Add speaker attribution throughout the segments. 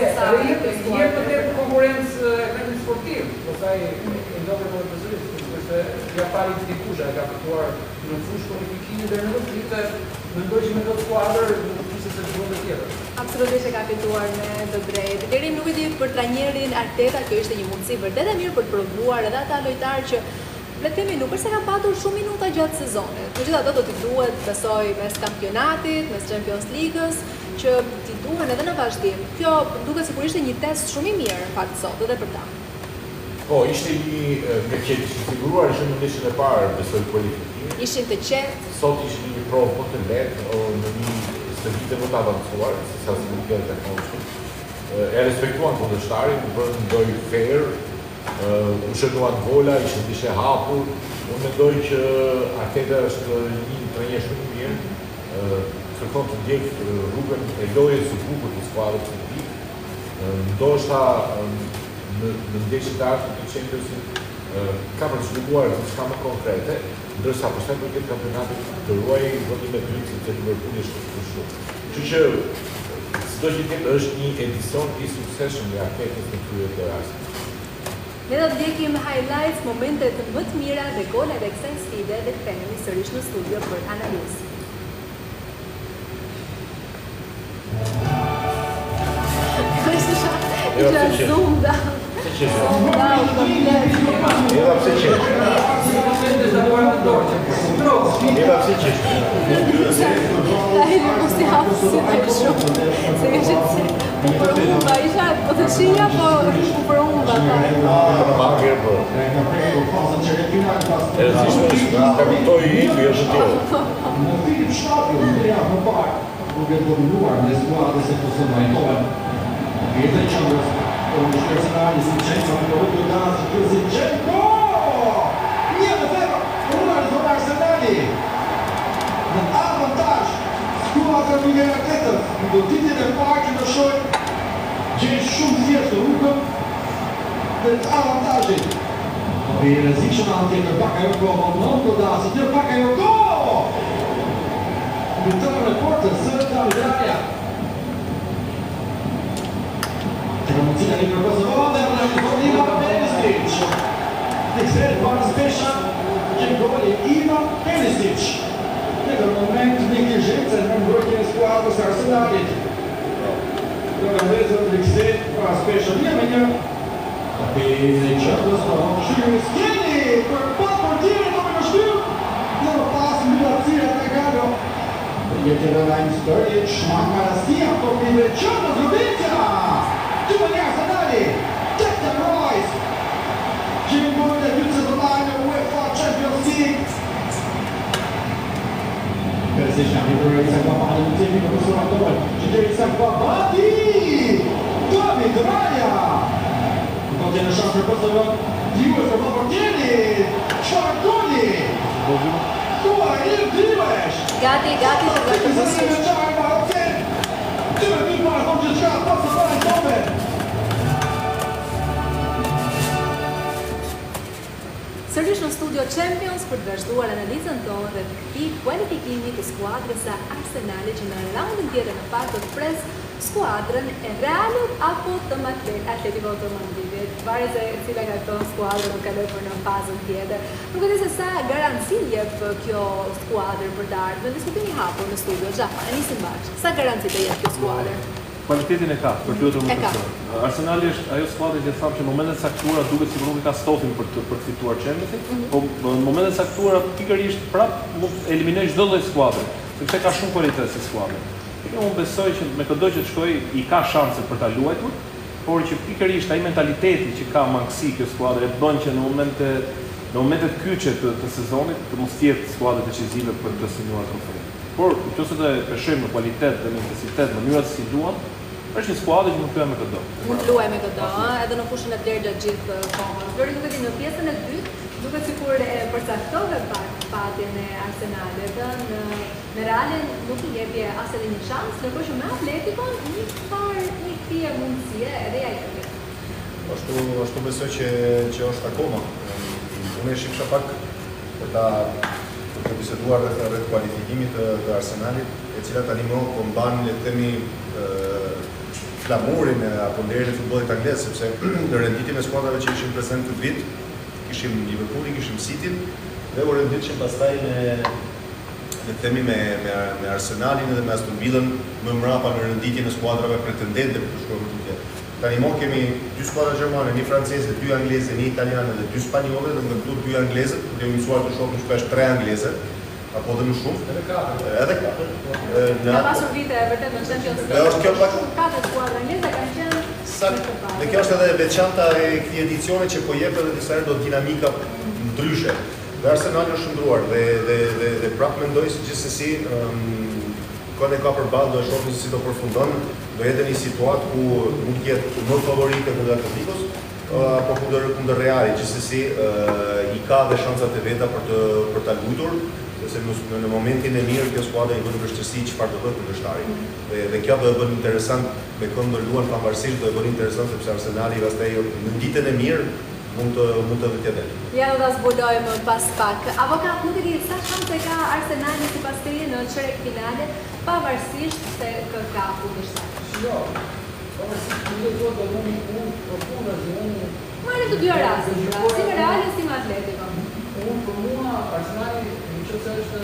Speaker 1: Jep të tepër konkurrencë ekipit sportiv, pastaj e ndodhi më përsëri, sepse ja pari të dikusha e ka fituar në fushë kualifikimi dhe në vite, mendoj që me këtë skuadër nuk kishte se çfarë tjetër.
Speaker 2: Absolutisht e ka fituar me të drejtë. Deri nuk e di për trajnerin Arteta, kjo ishte një mundësi vërtet e mirë për të provuar edhe ata lojtarë që le të themi nuk është se kanë patur shumë minuta gjatë sezonit. Megjithatë do t'i duhet, besoj, mes kampionatit, mes Champions League-s, që t'i duhen edhe në vazhdim. Kjo duket sikur ishte një test shumë i mirë në fakt sot edhe për ta.
Speaker 3: Po, ishte një me qenë të siguruar, ishte në ndeshjen e parë besoj kualifikimi.
Speaker 2: Ishin të qetë.
Speaker 3: Sot ishte një provë më të lehtë në një stërvitje më të avancuar, se sa se nuk e konshme. E respektuan kundërshtarin, bërë ndoj fair, u shënuan vola, ishte ndeshje hapur. Unë mendoj që Arteta është një trajner shumë i mirë, kërkon të ndjek rrugën e lojës së bukur të skuadrës së tij. Ndoshta në ndeshjet e ardhshme të Champions ka përshkruar diçka më konkrete, ndërsa për sa i përket kampionatit të ruajë vendim e dytë sepse Liverpooli është shumë. Kështu që çdo që tjetë është një edicion i suksesshëm i Artetës në krye të Arsenal.
Speaker 2: Ne do të ndjekim highlights, momentet më të mira dhe golet e kësaj sfide dhe kthehemi sërish në studio për analizë. Isha zoomed out. Zoomed out komplet.
Speaker 3: Eva pse qesh? Eva pse qesh?
Speaker 2: Ai mos i hap si të shumë. Se ishte për humba, isha po të shija po për humba.
Speaker 3: Ma mirë po. E rëzishme ka kuptoj i është tjere.
Speaker 4: Në Filip Shtati, në javë më parë, nuk e dominuar në skuadrës e posëmajtohen. Vjetën qëndës, në shkërësënari si qenë, në rrëtë të si kërësi qenë, një dhe ferë, rrënë të Arsenali. Në avantaj, skuadrë në njëra tjetër, në do ditën e parë që në shojnë, gjenë shumë thjeshtë rrugën dhe të avantajit. Në i rëzikshëm anë tjetër, baka jo ko, më të dasë, tjetër baka jo ko! Në të në portës, sërë të Aldraja. Tecnologia di Proposito dhe Ivan Perisic. Tekster Varspesha, që goli Ivan Perisic. Në këtë moment neglijenca në mbrojtjen e skuadrës së Arsenalit. Organizatët Tekster Varspesha 1-1. Në qëndës në Shqyrës Keni, për pat portire të me në shtyr, në pas mbilatësia të Galo. Jetë Rajn Sturridge, Shmangarastia, për pime qëndës Rubinja. Type një Arsenali, Declan Rice, që në mërë e dytë të lajnë në UEFA Champions League. Perisic në një se ka marrë në temi në kësë randojnë, që të se ka bati! David Raya! Në këtë në shanë për pësëve, Diues për portieri, Çarkoli! Tua e Diues!
Speaker 2: Gati të gati pësëve. Sërish në studio Champions për të vazhduar analizën tonë dhe të këtij kualifikimi të skuadrës së Arsenalit që në raundin tjetër në fakt do të pres skuadrën e Realit apo të Atletico të Madridit. Varet se cila nga këto skuadra do kaloj për në fazën tjetër. Nuk e di se sa garanci jep kjo skuadër për të ardhmen. Diskutimi hapur në studio. Xhafa, e nisim bashkë. Sa garanci të jep kjo skuadër?
Speaker 5: Kualitetin e ka, për të mësuar. Arsenali është ajo skuadër që thamë që në momentet saktuara duket sikur nuk ka stofin për të fituar Champions-in, po në momentet saktuara pikërisht prap mund eliminoj çdo lloj skuadre, sepse ka shumë kualitet si skuadër. Unë besoj që me çdo që të shkojë i ka shanse për ta luajtur, por që pikërisht ai mentaliteti që ka mangësi kjo skuadër e bën që në momentet kyçe të sezonit të mos jetë skuadër decisive për të synuar trofeun. Por nëse do të shojmë në kualitet dhe në intensitet, në mënyrë si duan, është një skuadër që mund të luajë me këto.
Speaker 2: Mund të luajë me këto, edhe në fushën e tjerë gjatë gjithë kohës. Por duket në pjesën e dytë, duket sikur e përcaktove pak patjen e Arsenalit, në Realin nuk i jepi as edhe një shans, ndërkohë që me Atletikon një kthie mundësie edhe ja i jep.
Speaker 6: Ashtu besoj që është akoma. Unë e shifsha pak për të biseduar rreth kualifikimit të Arsenalit, e cila tani më po mban le të themi flamurin apo nderin e futbollit anglez, sepse në renditjen e skuadrave që ishin prezente këtë vit, kishim Liverpoolin, kishim Cityn, dhe u renditshim pastaj me Arsenalin dhe me Aston Villën më mbrapa në renditjen e skuadrave pretendente për të shkuar më tjetër. Tani kemi 2 skuadra gjermane, 1 franceze, 2 angleze, 1 italiane dhe 2 spanjolle, dhe në këtu 2 angleze, dhe u mësuar të shohim shpesh 3 angleze, apo dhe më shumë. Edhe 4.
Speaker 2: Ka pasur vite vërtet në Champions League.
Speaker 6: Është kjo pak
Speaker 2: 4 skuadra angleze kanë qenë.
Speaker 6: Dhe kjo është edhe veçanta e këtij edicioni që po jep edhe disa herë do dinamika ndryshe. Dhe Arsenali është shndruar dhe prapë mendoj se gjithsesi kohën e ka përballë, do e shohim se si do përfundon, do jetë një situatë ku mund të jetë më favorite kundër Atletikos apo kundër Realit, gjithsesi i ka dhe shancat e veta për ta lutur, sepse në momentin e mirë kjo skuadra i bën vështirësi çfarë do bëjë kundërshtari. Dhe kjo do e bën interesant me këmbë luan pavarësisht, do e bën interesant sepse Arsenali pastaj në ditën e mirë mund të vëtjetë.
Speaker 2: Ja do ta zbulojmë pas pak. Avokat, nuk e di sa shanse ka Arsenali sipas teje në çerek finale, pavarësisht se kë ka kundërshtar.
Speaker 1: Jo. Pavarësisht se do të bëni unë
Speaker 2: marrim të dy rastet, si me Realin si me Atletico.
Speaker 1: Unë për mua Arsenali në qoftë se është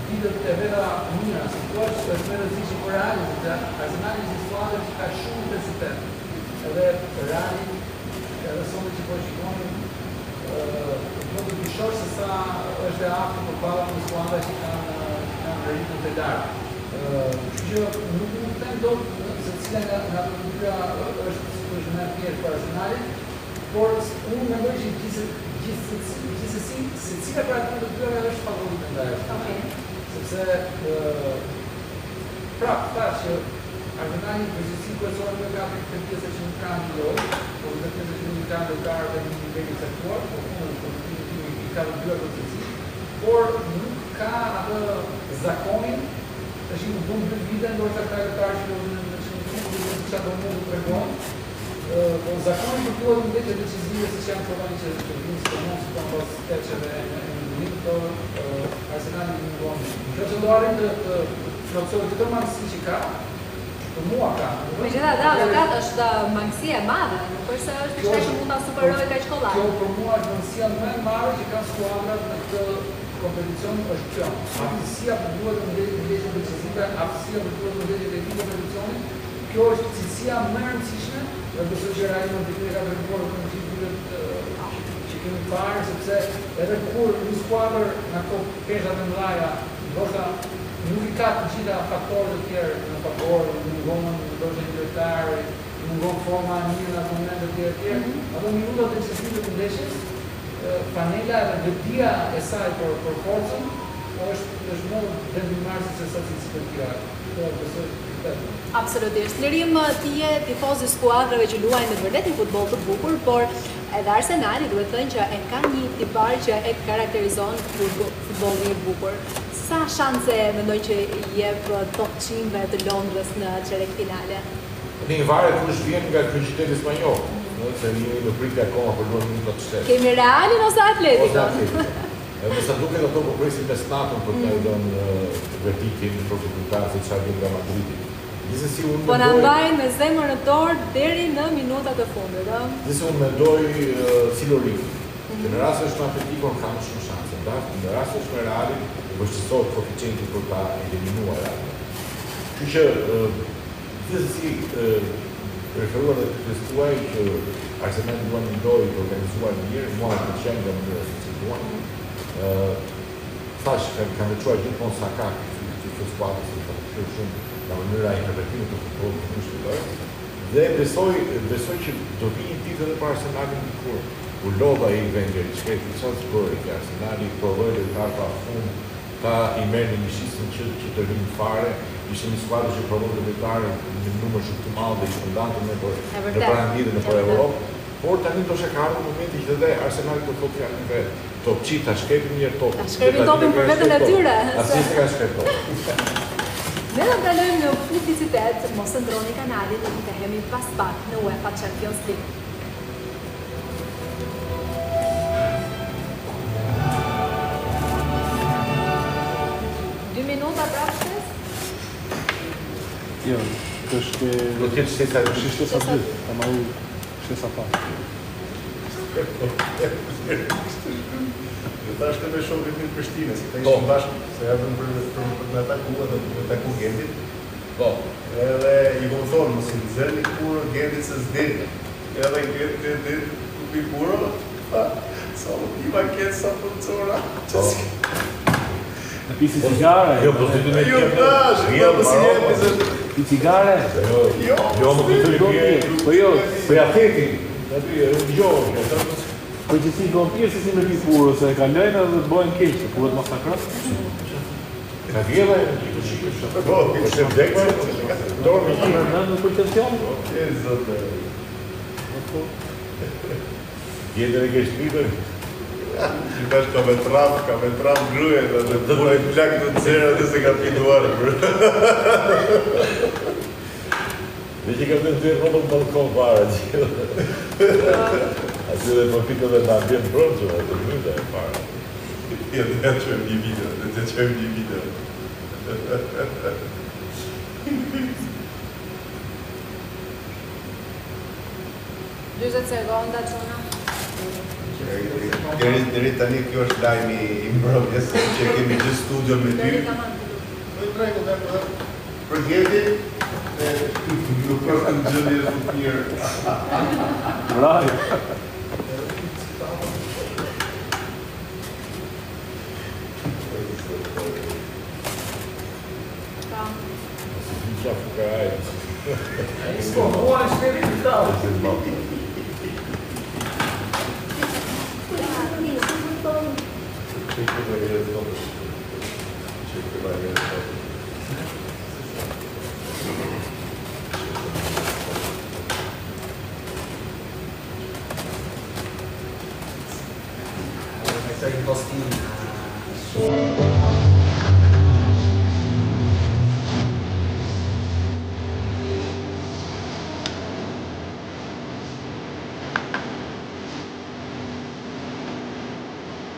Speaker 1: ditët e veta mira, si thua është më rëndësishme për Realin, se Arsenali është një skuadër që ka shumë intensitet. Edhe Reali edhe sonë që po shikoni, do të dyshosh se sa është e aftë përballë me skuadra që kanë ritëm të lartë. Kështu që nuk mund të them dot se cila nga të dyja është më e mirë për Arsenalin, por unë mendoj që gjithsesi secila për atë të dyja është favorite ndaj Arsenalit. Sepse prapë thash që Arsenali përgjithësi kërcon me ka të pjesë që nuk kanë lojë, por të pjesë që nuk kanë lojtarë dhe një nivel i caktuar, i ka të dyja përgjithësi, por nuk ka atë zakonin, tash i bën 2 vite ndoshta ka lojtarë që do të tregojnë. Po zakoni kuptohet në vetë decisive se janë provani që vinë së mos të pas tërçeve në të Arsenali në vonë. Kjo që do arrin të plotësojë këtë mangësi që ka, për mua ka.
Speaker 2: Megjithatë, avokat është mangësia e madhe, nuk është se është diçka që mund ta superojë kaq kollaj.
Speaker 1: Kjo për mua është mangësia më e madhe që ka skuadrat në këtë kompeticion është kjo. Aftësia për duhet të ndeshje decisive, aftësia për duhet të ndeshje të këtij kompeticioni, kjo është cilësia më e rëndësishme. Dhe besoj që Reali në ditën e ka përpuar në gjithë që kemi parë, sepse edhe kur një skuadër nga këto peshat e mëdha, ndoshta nuk i ka të gjitha faktorët e tjerë në favor, mungon ndoshta një lojtar, mungon forma e mirë në ato momente të tjera, ato minutat decisive të ndeshjes, panela dhe vetdia e saj për forcën është më vendimmarrëse se sa cilësitë e tjera. Kjo besoj.
Speaker 2: Absolutisht. Lirim ti je tifoz i skuadrave që luajnë në vërtet një futboll të bukur, por edhe Arsenali duhet thënë që e ka një tipar që e karakterizon futbollin e bukur. Sa shanse mendoj që jep top 100 të Londrës në çerek finale?
Speaker 3: Një varet kush vjen nga ky qytet spanjoll, se jemi në pritje akoma për luajtur minuta të shtetë.
Speaker 2: Kemi Realin ose Atletico?
Speaker 3: Edhe sa duket ato po presin pesnatën për të dhënë verdiktin për futbolltarët se çfarë vjen nga Madridi. Gjithsesi unë
Speaker 2: po na mbajnë me zemër në dorë deri në minutat e fundit, ëh.
Speaker 3: Gjithsesi unë mendoj si Lorik. Në rast se është Atletico ka më shumë shanse, në rast se është Reali, vështirësohet koeficienti për ta eliminuar Realin. Kështu që gjithsesi preferuar të testuaj që Arsenali duan një lojë të organizuar mirë, mua më pëlqen nga mënyra se si duan. Thash kam veçuar gjithmonë sa ka këtë skuadrë se ka shumë nga mënyra e interpretimit të futbollit të shpëtojë. Dhe besoj që do vi një ditë edhe për Arsenalin dikur. U lodha i Wenger, çfarë çfarë bëri që Arsenali provoi të pa fund ta i merrni një shisën që të rinë fare, ishte një skuadër që provoi të lojtarë në numër shumë të madh dhe i shpëndante në për paranditje në për Europë. Por tani do të ka ardhur momenti që edhe Arsenali do të thotë fjalën vet. Topçi ta shkepin një top.
Speaker 2: Ta shkepin topin për veten e tyre.
Speaker 3: Asnjë ka shkepur.
Speaker 2: Ne do të kalojmë në publicitet, mos e ndroni kanalin, do të kthehemi pas pak në UEFA Champions League. Dy minuta prapë?
Speaker 5: Jo. është
Speaker 3: Do të jetë shtesa e
Speaker 5: shtesa 2, ka marrë shtesa parë.
Speaker 6: Tash të me shohin në Prishtinë, si ta ishim bashkë, se erdhën për me taku edhe për taku Gendit.
Speaker 3: Po.
Speaker 6: Edhe i vëmë thonë, mos i nxerrni kurrë Gendit se s'del. Edhe Gendit kupi kurrë, sa më ima ketë sa funkciona.
Speaker 5: Pisi cigare?
Speaker 3: Jo, po se ti me
Speaker 6: Jo, tash, jo, mos i jepi se...
Speaker 5: Pi cigare?
Speaker 3: Jo, më të të rrë.
Speaker 5: Po jo,
Speaker 3: Po ja theti, aty jo,
Speaker 5: po që si vampirë se si me pi kurrë, se ka lejnë dhe të bojnë keq, se kurrët masakras.
Speaker 3: ka vjela e në shikë. Po, është e vdekme, dorë në
Speaker 5: Në përtension?
Speaker 6: E zotë.
Speaker 3: Vjetër e ke shpitër.
Speaker 6: Që tash ka me tram gruje, dhe puna i plak të cera dhe se ka pinuar.
Speaker 3: Dhe që ka të të rrëmë në balkon para që. Aty dhe më pitë dhe në ambjent bronqë, dhe të mënda e para.
Speaker 6: Ja, dhe të qëmë një video, dhe të qëmë një video.
Speaker 2: 20 sekonda, Qona.
Speaker 6: Deri tani kjo është lajmi i mbrëmjes që kemi gjithë studion me ty.
Speaker 2: Deri tamam.
Speaker 6: Po i tregu dhe për Gjedi, nuk është në gjëndje shumë mirë.
Speaker 5: Braj.
Speaker 3: Qa fukaraj.
Speaker 1: Sko, mua është të rritë të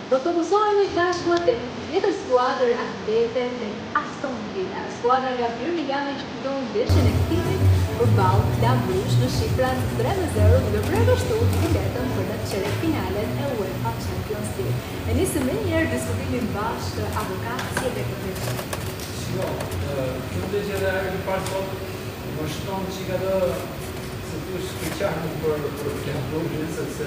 Speaker 2: Do të mësojmë tashmë të tjetër skuadrë atlete të Aston Villa. Skuadra nga Birmingham që fitoi ndeshjen e kthimit përballë Club Brugge në shifrat 3-0 duke përveshtuar biletën për në çeyrek-finalen e UEFA Champions League. E nisëm më njëherë diskutimin bashkë avokat si e këtë.
Speaker 1: Jo, kjo ndeshje dhe e parë sot më shton që ka dhe se tu është keqarën për Club Brugge, sepse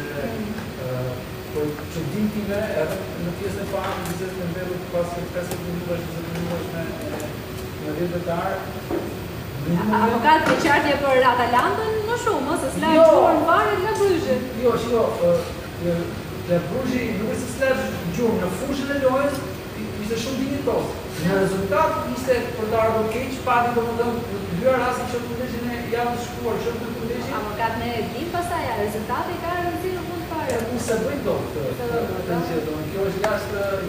Speaker 1: për qëndim time, edhe në pjesën e parë, në vizet në mbellu pas 50 minuta, 20 minuta me vjetetar.
Speaker 2: Avokat ke qartje për Atalantën në shumë, se s'la e gjuar në varë nga Brugge.
Speaker 1: Jo, shiko, Club Brugge nuk e se s'la gjuar në fushën e lojës, ishte shumë dinjitos. Në rezultat ishte për të ardhur keq, pati do më dëmë në të dyra rasti që të ndeshjen e javës shkuar, që të ndeshjen.
Speaker 2: Avokat ne e dim pasaj, rezultati ka rëndësi në fund fare.
Speaker 1: Unë se bëjnë do këtë, kjo është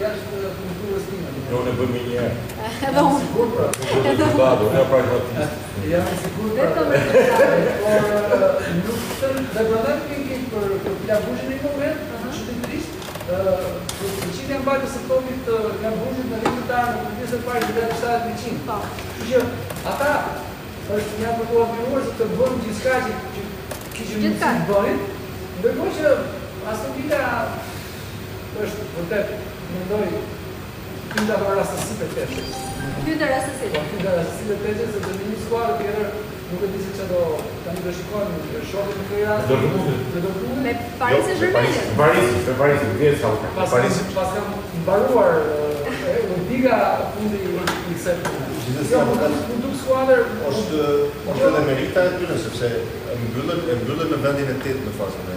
Speaker 1: jashtë kulturës time.
Speaker 3: Jo në bëmi një
Speaker 2: Edhe unë.
Speaker 1: Sigur pra.
Speaker 3: Unë e pragmatist.
Speaker 1: Jam e sigur pra. Por nuk të dhe granat kemi për Club Brugge në një moment, shëtëtërisht, përqit janë bajtë se tomit Club Brugge në vjetetar në pjesën e parë në 70%. Kështu që ata janë përkoha pinuar se të bënë gjithçka që kishë mundësi të bëjnë, ndërkohë që Aston Villa është vërtet mendoj kinda për rastësitë të teshës.
Speaker 2: Kinda rastësitë.
Speaker 1: Po, kinda rastësitë të teshës, sepse në një skuadrë tjetër nuk e di se që do tani do shikojmë shokët në këj rastë.
Speaker 2: Me Paris Saint-Germain.
Speaker 3: Paris, vjetë sa u ka.
Speaker 1: Pas kam mbaruar Liga fundi i kësaj pune. Gjithsesi, duk skuadër
Speaker 6: është edhe merita e tyre sepse mbyllën në vendin e 8 në fazën e.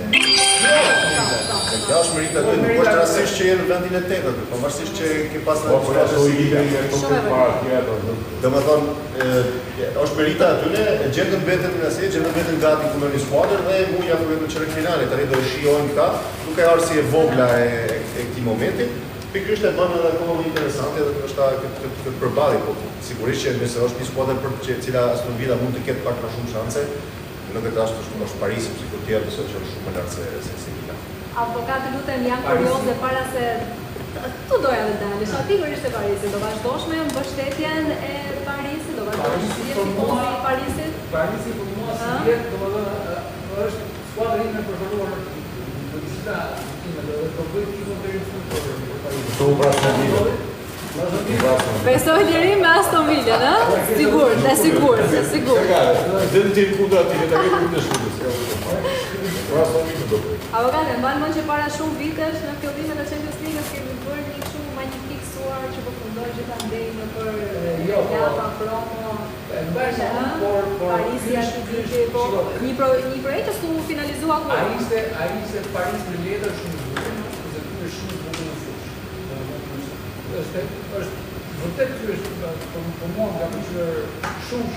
Speaker 6: Kjo është merita e tyre, nuk është rastësisht që jenë në vendin e 8, pavarësisht që ke pas në Domethënë, është merita e tyre, e gjetën veten në asaj, gjetën veten gati ku në një skuadër dhe mu ja ku në çeyrek-finale, tani do shijojmë këta, duke ardhur si e vogla e këtij momenti. Pikërisht e bën edhe akoma më interesante edhe ndoshta këtë përballje, po sigurisht që nëse është një skuadër për të cila Aston Villa mund të ketë pak më shumë shanse, në këtë rast është Parisi, sikur të tjerë besoj që është shumë më lart se Villa.
Speaker 2: Avokat, lutem, jam kurioze para se tu doja të dalësh, pikërisht e Parisit, do vazhdosh me mbështetjen e Parisit, do vazhdosh si tifoz i Parisit?
Speaker 1: Parisi për mua si vjetë, është skuadra ime preferuar në gjitha time, dhe të bëjt kizon të rinë fund për Parisi.
Speaker 3: Të u Aston Villa.
Speaker 2: Besoj liri me Aston Villa, në? Sigurt.
Speaker 3: Dhe në tim kundra ti, dhe të këtë kundë shkundës. Aston Villa do bëjt.
Speaker 2: Avokate, mbanë mund që para shumë vitesh në fillimet e Champions League kemi bërë një shumë magnifiksuar që përfundoj gjithandej në për Java, promo, Parisi ashtu gjithë, po një projekt është u finalizua kur?
Speaker 1: A ishte Paris në letër shumë bukur, se ty është shumë bukur në fush. është vërtet ty është për mua nga përqyër shumë,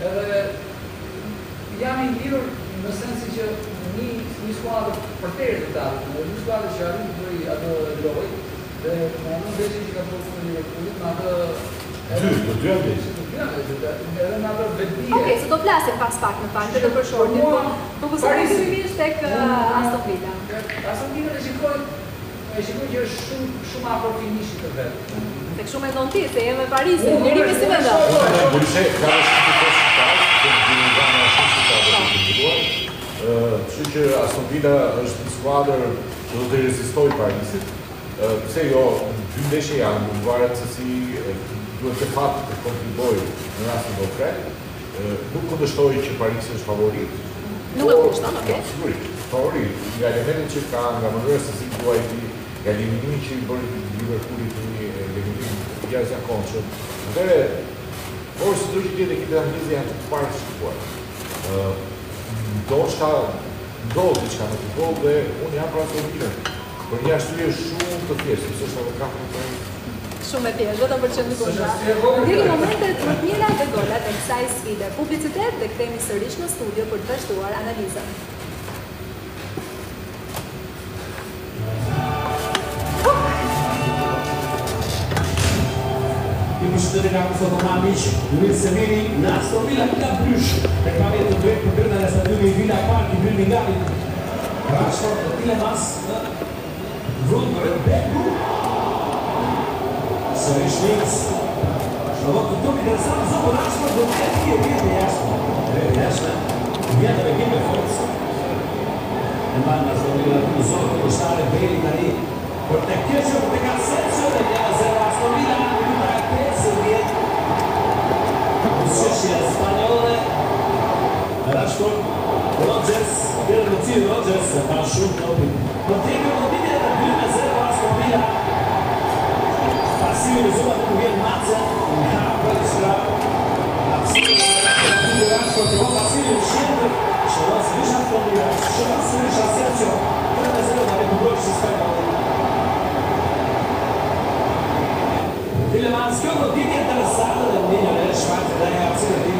Speaker 1: edhe jam i lidhur në sensi që një skuadrë për të rezultatet, një skuadrë që arrin të bëj atë lojë, dhe më në ndeshje që ka bërë në Liverpoolit, në atë
Speaker 3: Të dy ndeshje.
Speaker 1: Edhe në atë vetëdije.
Speaker 2: Okej, se do flasim pas pak në fakt edhe për shortin, po përse fillimisht tek Aston Villa.
Speaker 1: Aston Villa e shikoj që është shumë afro finishit të vetë.
Speaker 2: Tek shumë e don ti, se e me Parisin, lirimi si me do.
Speaker 3: Burse, ka rështu të shqitarë, që në Gjimizana shumë shqitarë të individuar. Kështu që Aston Villa është një skuadër që do të rezistoj Parisit. Pse jo, në dy ndeshje janë, në varet se si duhet të fatë të kontriboj në rastin konkret. Nuk kundështoj që Parisi është favorit.
Speaker 2: Nuk e kushton, okej.
Speaker 3: Sigurisht, favorit. Nga elementet që ka, nga mënyrës se si duajti, nga eliminimin që i bërë Liverpoolit një eliminim jashtëzakonshëm. Atëherë, por si do që tjetë ekipet angleze janë të parë të shkuar. Ndodhë diçka në futboll dhe unë jam për Aston Villën. Për një arsye shumë të thjeshtë, sepse është avokati në Paris.
Speaker 2: Shumë e thjeshtë, vetëm për çmë kundra. Ndjeki momentet më të mira dhe golat e kësaj sfide. Publicitet dhe kthehemi sërish në studio për të vazhduar analizën.
Speaker 4: I përshëndetje nga Kusota miq, Luis Semini në Aston Villa Villa Brysh. Reklamit të drejtë për brenda e stadiumit Villa Park i Birminghamit. Rashford dhe Tielemans Vrundër Beku. Sërish Links. Shëllot të tëmë interesant zonë Rashford dhe të e vjetë e jashtë. Vjetë me kime forës. E mbanë në Aston Villa të zonë të kështare Beli tani. Për të keqë për të Asensio dhe një 0 Aston Villa. Sheshja spanjole Rashford Rodgers Rodgers e pa shumë topin për teke vëndimje dhe 2-0 Aston Villa pasimi në zumat të vjen Matze nga për shra pasimi Rashford të pasimi në shqendër shëllos vish Aston Villa shëllos vish Asensio 3-0 dhe rekubojsh i spanjole Tielemans kjo vëndimje interesante dhe mdinjë dhe shfaqë dhe e apsirë ti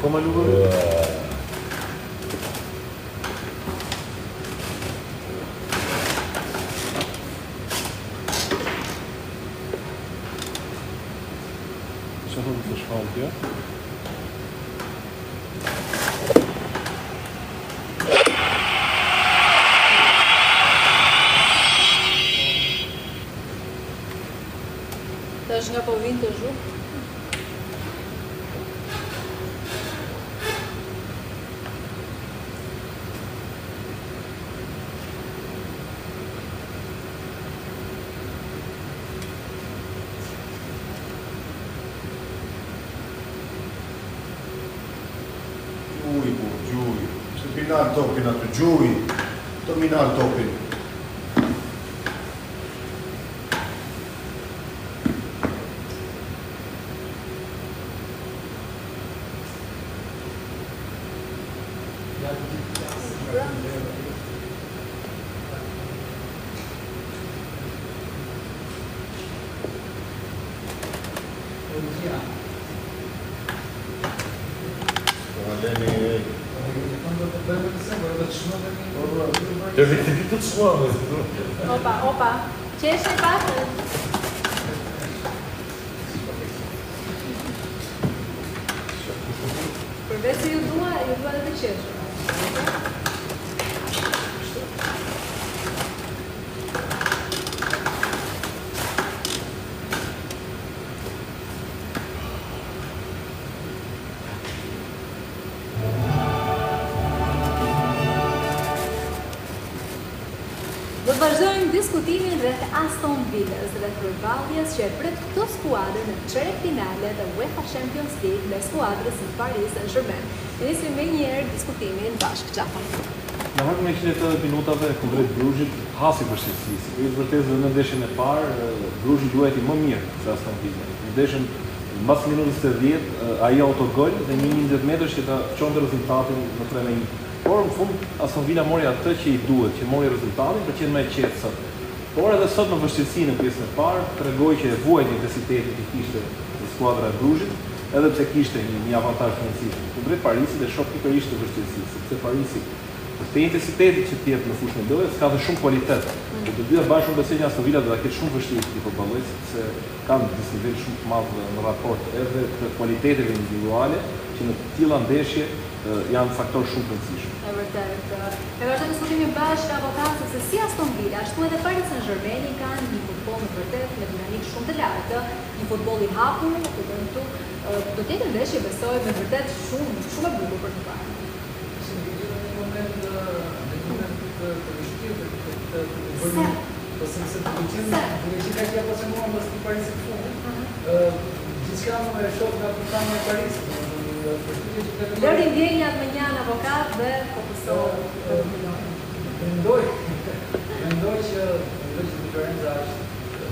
Speaker 5: Como lugar? Deixa eu falar aqui, ó.
Speaker 2: Tash nga po vinë të zhuk.
Speaker 6: Gjuj. Se final topin atë, gjuj. Të minal topin.
Speaker 3: Të shmëve.
Speaker 2: Opa, qeshe pak. Përveç se ju dua dhe të qeshur. Do të vazhdojmë diskutimin rreth Aston Villas dhe përballjes që e pret këto skuadër në çerek finale të UEFA Champions League me skuadrës së Paris Saint-Germain. Nisim më njëherë diskutimin bashkë Qafa.
Speaker 5: Në varg me 180 minutave kundrejt Bruxhit hasi vështirësisë. Në vërtetë në ndeshjen e parë Bruxhi luajti më mirë se Aston Villa. Në ndeshjen mbas minutës së 10 ai autogol dhe një 20 metrash që ta çonte rezultatin në 3-1. Por në fund Aston Villa mori atë që i duhet, që mori rezultatin për të qenë më e qetë sot. Por edhe sot në vështirësi në pjesën e parë tregoi që e vuajti intensitetin që kishte në skuadra e Bruxhit, edhe pse kishte një avantazh financiar kundrejt Parisit dhe shoh pikërisht të vështirësisë, sepse Parisi te intensiteti që të jetë në fushën e lojës ka dhe shumë kvalitet. Dhe të dyja bashkë besoj që Aston Villa do ta ketë shumë vështirësi të futbollit, sepse kanë një nivel shumë të madh në raport edhe të kualiteteve individuale që në të tilla ndeshje janë faktor shumë rëndësishëm.
Speaker 2: E vërtet. E vazhdojmë diskutimin bashkë avokatë se si Aston Villa, ashtu edhe Paris Saint-Germain kanë një futboll në vërtet me dinamikë shumë të lartë, një futboll i hapur, do të jetë ndeshje besoj me vërtet shumë e bukur për të parë.
Speaker 1: Se të ka që apasionuar mbas të Parisit fundit, gjithçka më shoh nga përkana e Parisit.
Speaker 2: Lëri ndjenjat me një avokat dhe fokusohet të ndonjë.
Speaker 1: Mendoj që diferenca është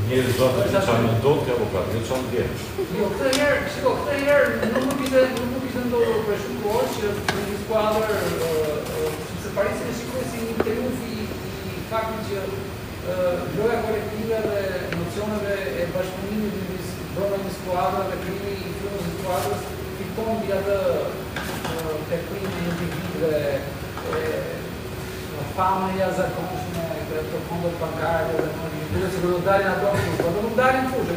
Speaker 3: Njerëz do të çfarë mendon ti avokat, jo çfarë ndjen.
Speaker 1: Jo, këtë herë nuk më kishte ndodhur për shumë kohë që në një skuadër se Parisi e shikoi si një triumf i faktit që loja kolektive dhe emocioneve e bashkëpunimit midis brenda një skuadre dhe krijimi i frymës së skuadrës fiton mbi atë tekrimi individ dhe famën e jashtëzakonshme të fondot bankare dhe individëve që do dalin ato në fushë, do nuk dalin në fushë,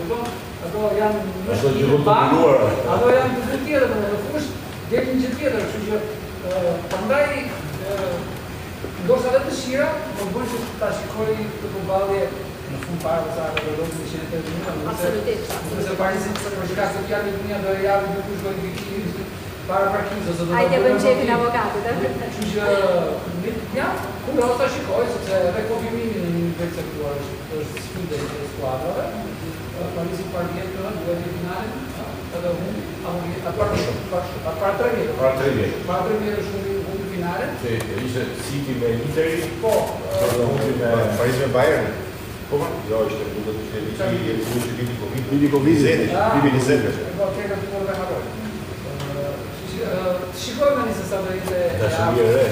Speaker 1: ato janë në ato janë të tjetër në fushë, delin gjë tjetër, kështu që prandaj ndoshta edhe dëshira më bën që ta shikoj këtë përballje në fund parë sa do të ishte në minuta.
Speaker 2: Absolutisht.
Speaker 1: Nëse Parisi për shkak të fjalëve të mia do e japë një kush kualifikimin para parkimit ose do të
Speaker 2: Hajde bën çefin avokatit,
Speaker 1: Kështu që ja, kur ta shikoj sepse edhe konfirmimi në një nivel sektor është sfidë e skuadrave. Parisi para vjetë duhet në finalen, edhe unë para 3 vjetë. Para 3 vjetë shumë në finalen.
Speaker 3: Ishte City me Interi,
Speaker 1: po,
Speaker 6: Paris me Bayern.
Speaker 3: po ma?
Speaker 6: Jo, ishte duhet të ishte
Speaker 5: Vidi Covid.
Speaker 6: Vivi Zedë.
Speaker 1: Po, kërë të mërë dhe haroj. Shikojmë një se sa do ishte...
Speaker 3: Dashuri e re.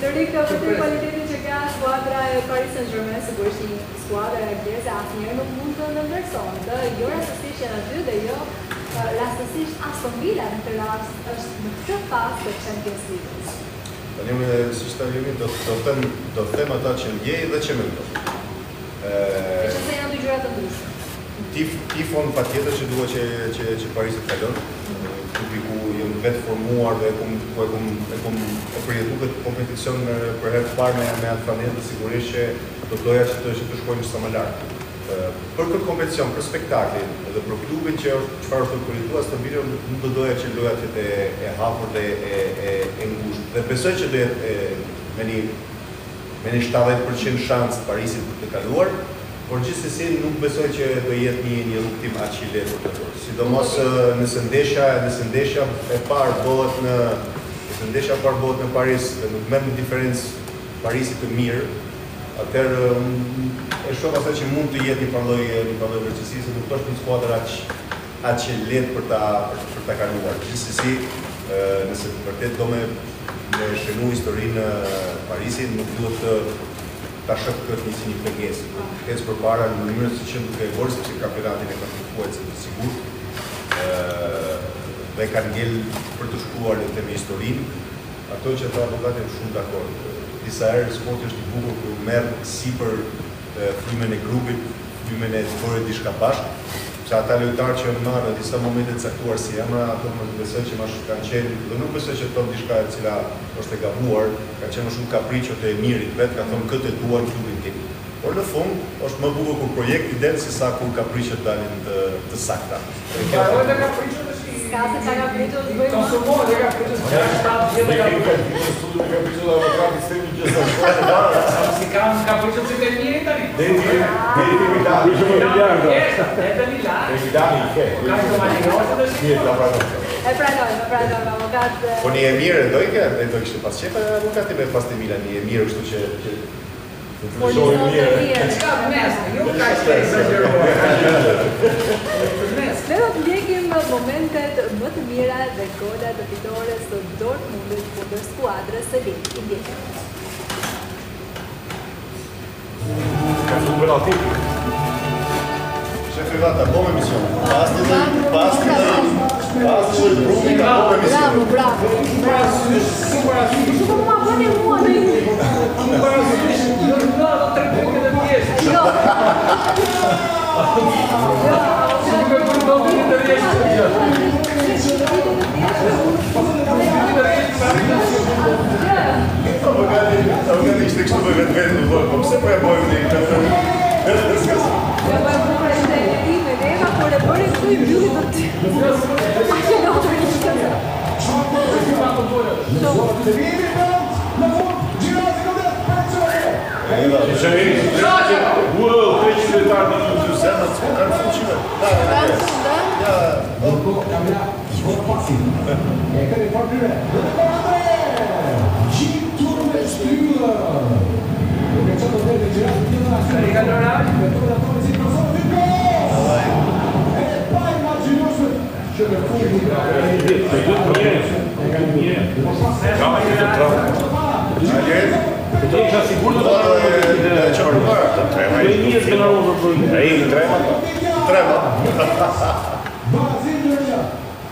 Speaker 2: Lërika, për të kualitetin që ka skuadra e Paris Saint-Germain, sigurisht një skuadra e angleze asnjëherë nuk mund të ndërsonë, jo rastësisht janë aty dhe jo rastësisht Aston Villa në këtë rast është në këtë fazë të Champions League.
Speaker 6: Tani unë si shtavimin do them ata që ndjej dhe që mendoj.
Speaker 2: Që janë dy gjëra të ndryshme.
Speaker 6: Tifon patjetër që duhet që Parisi të kalon. Publiku jam vetë formuar dhe e kum përjetuar këtë kompeticion për herë të parë me atë familje dhe sigurisht që do doja që të shkojmë sa më lart. Për këtë kompeticion, për spektaklin dhe për klubin që çfarë është përkujtuar Aston Villa, nuk do doja që loja të jetë e hapur dhe e ngushtë. Dhe besoj që do jetë me një 70% shans Parisit për të kaluar, por gjithsesi nuk besoj që do jetë një rrugtim aq i lehtë për të. Sidomos nëse ndeshja e parë bëhet në Paris dhe nuk merr një diferencë Parisit të mirë, atëherë e shoh pastaj që mund të jetë një përlloj vërtetësi se nuk është një skuadër aq e lehtë për ta kaluar. Gjithsesi, nëse vërtet do me shënu historinë Parisit, nuk duhet ta shoh këtë një pengesë. Pengesë përpara në mënyrë se që duke bërë sepse kampionatin e kanë thuajse të sigurt. Dhe kanë ngel për të shkruar në temë historinë, ato që ata avokatë janë shumë dakord. Disa herë sporti është i bukur kur merr sipër frymën e grupit, frymën e të bërë diçka bashkë. Sepse ata lojtarë që janë marrë në disa momente të caktuar si emra, ato më besoj që më kanë qenë, dhe nuk besoj që thonë diçka e cila është e gabuar, kanë qenë më shumë kapriço të Emirit vetë, ka thonë këtë e dua në klubin tim. Por në fund është më bukur kur projekti del se sa kur kapriçet dalin të sakta.
Speaker 2: Ka se që ka pritë të bëjmë?
Speaker 1: Konsumohet e ka pritë të
Speaker 3: Ne kemi studiu me kapriço dhe avokati sistemi gjithë
Speaker 1: si ka pritë të të njëri tani.
Speaker 3: Deri Milani.
Speaker 1: Ka të malinose të
Speaker 2: E pranojmë, avokat.
Speaker 6: Po një Emir e dojke, e do kishte pas qepa avokati me pas të Milan, një Emir kështu që
Speaker 2: Polizot të mirë.
Speaker 1: Qka mes, jo ka që të exageruar.
Speaker 2: Ne do të ndjekim momentet më të mira dhe golat të fitores të Dortmundit kundër skuadrës së Lille. I ndjekim.
Speaker 3: Ka shumë penalti.
Speaker 6: Shefe Vata, bom emision. Pas të brumi ka bom emision.
Speaker 2: Bravo.
Speaker 1: Super asysh.
Speaker 2: Shumë më bëni mua në një.
Speaker 1: Super asysh. Jo, do të punët e pjesë.
Speaker 2: Jo.
Speaker 1: Shumë me punët e pjesë.
Speaker 6: Avokati ishte kështu me vetë, po pse po e bojmë një këtë?
Speaker 2: Por e bëri këtu i mbyllit të ty. Aqe në otër një shkëtë.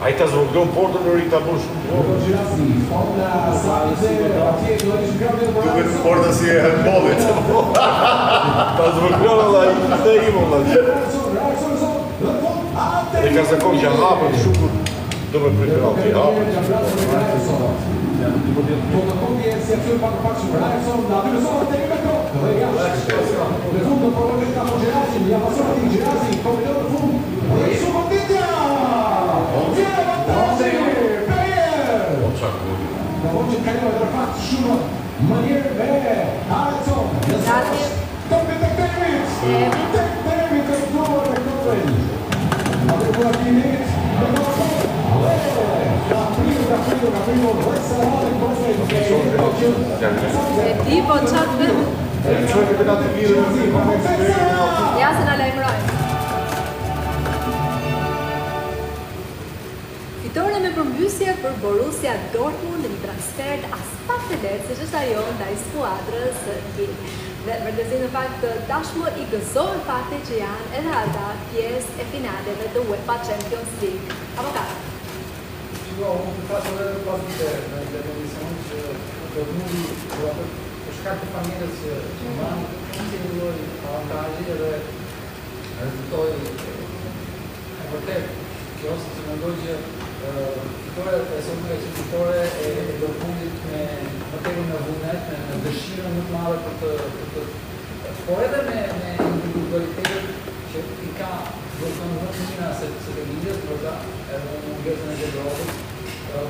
Speaker 3: Ai ta zvogëlon portën në Rita Bush shumë.
Speaker 6: Duket porta si e handballit.
Speaker 3: Ta zvogëlon ai të im valla. E ka zakon që hapën shumë do me pritë penalti.
Speaker 2: E di, po qatë dhe ja se në lajmërojnë. Fitore me përmbysje për Borussia Dortmund në një transfer as pak të letë, se që është ajo ndaj skuadrës Lille. Dhe vërtesin në fakt tashmë i gëzohen fakti që janë edhe ata pjesë e finaleve të UEFA Champions League. Avokat.
Speaker 1: Jo, unë të fasë edhe pas vite në emision që Dortmundi për shkak të familjes që manë të lulloj avantajë edhe rezultoj e vërtet kjo se të mendoj që fitore e sotë që fitore e Dortmundit me më tepër në vullnet, me dëshirën më të madhe për të por edhe me individualitetet që i ka Dortmund më të mira se të Lilles, edhe në mungesën e Gjedrovit,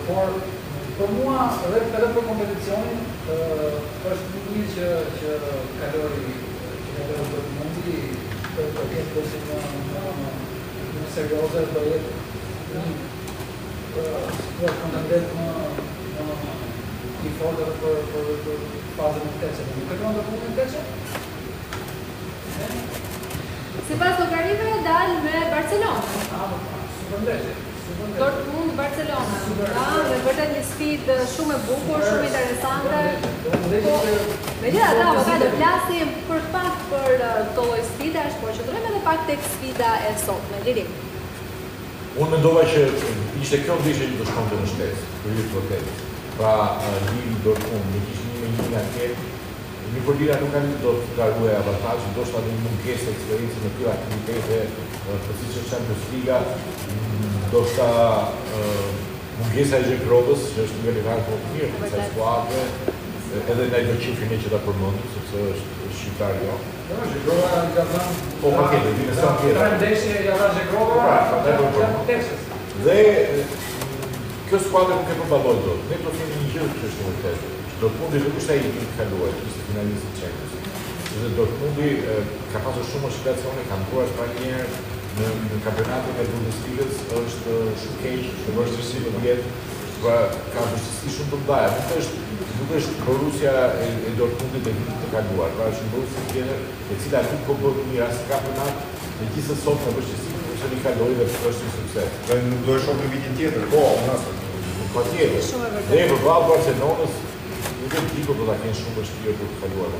Speaker 1: por për mua, edhe për kompeticionin, është një që kalori Dortmundi për këtë përsin më serioze, do jetë një kontendet më i fortë për fazën në teqe. Nuk këtë në Dortmund në teqe?
Speaker 2: Si pas logarime dalë me Barcelona.
Speaker 1: Super ndeshje.
Speaker 2: Dortmund Barcelona. Dhe vërtet një sfidë shumë e bukur, shumë interesante. Megjithatë, avokatë flasim për pak për këto lloj sfidash, por qëndrojmë edhe pak tek sfida e sotme. Lirim.
Speaker 3: Unë mendova që ishte kjo ndeshje që do shkonte në shtesë, për hir të vërtetë. Pra, Lili Dortmund, ne kishim një atje. Një për Lila nuk kanë do të largojë avantazh, ndoshta edhe një mungesë eksperiencë në këto aktivitete, përveç Champions Liga, ndoshta mungesa e Gjekrovës, që është një lojtar më i mirë në kësaj skuadre, edhe ndaj do qifrin që ta përmendim, sepse është shqiptar jo.
Speaker 1: Gjekrova ka thënë.
Speaker 3: Po pakete, dinë sa tjetër.
Speaker 1: Pra ndeshje ja dha Gjekrova,
Speaker 3: dhe kjo skuadër nuk e përballoi dot. Ne do të kemi një gjë që është vërtetë. Dortmundi nuk është ai i kaluar, ishte finalist i Champions League. Dhe Dortmundi ka pasur shumë oscilacione, ka ndruar spanjer në kampionatin e Bundesligës, është shumë keq, është vështirësi në vjetë, pra ka vështirësi shumë të mëdha. Nuk është Borussia e Dortmundit e vitit të kaluar, pra është një Borussia tjetër e cila nuk po bën mirë as kampionat, megjithëse sot në vështirësi është i kaloi dhe është një sukses.
Speaker 6: Dhe nuk do të shohim vitin tjetër. Po,
Speaker 3: patjetër. Dhe përballë Barcelonës nuk e di po do ta kenë shumë vështirë për të kaluar.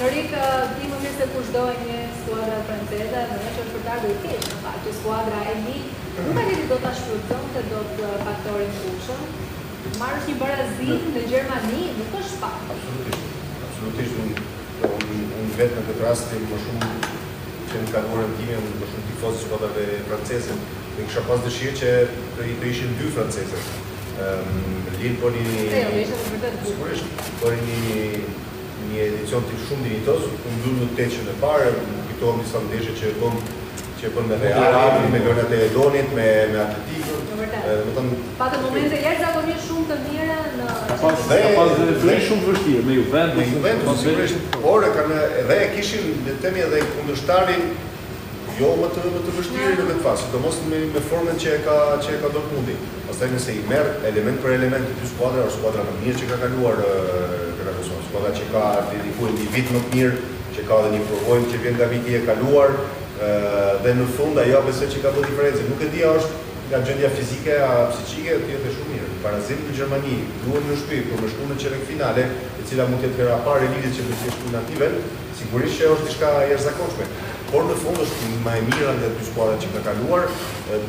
Speaker 2: Lorik, di më mirë se kushdo një skuadra franceze, në që është për tardu i keq, në fakt, që skuadra e Lille nuk arriti do ta shfrytëzonte dot faktorin fushën. Marrësh një barazim në Gjermani, nuk është pak.
Speaker 6: Absolutisht. Unë vetë në këtë rast më shumë që në kaluarën time, më shumë tifozë skuadrave franceze, dhe kisha pas dëshirë që të ishin dy franceze. Lille po një edicion të shumë dinitoz, unë mbyll në 800 e parë, kujtohem disa ndeshje që e bën me Real, me Donit, me Atletikun.
Speaker 2: Patë momente jashtëzakonisht shumë të mira në
Speaker 5: Ka pas dhe shumë vështirë me
Speaker 6: Juventus, sigurisht, por edhe e kishin le të themi edhe kundërshtari jo më të vështirë në këtë fazë, sidomos me formën që e ka Dortmundi. Pastaj nëse i merr element për element të dy skuadra, është skuadra më mirë që ka kaluar skuadra që ka dedikuar një vit më të mirë, që ka edhe një provojë që vjen nga viti e kaluar, dhe në fund ajo besoj që ka bërë diferencë. Nuk e di është nga gjendja fizike a psiqike të jetë shumë mirë. Parazim në Gjermani, duhet në shtëpi për me shku në çerek finale, e cila mund të jetë hera parë e Lidit që do të shku në atë nivel, sigurisht që është diçka jashtëzakonshme. Por në fund është më e mira nga dy skuadrat që ka kaluar,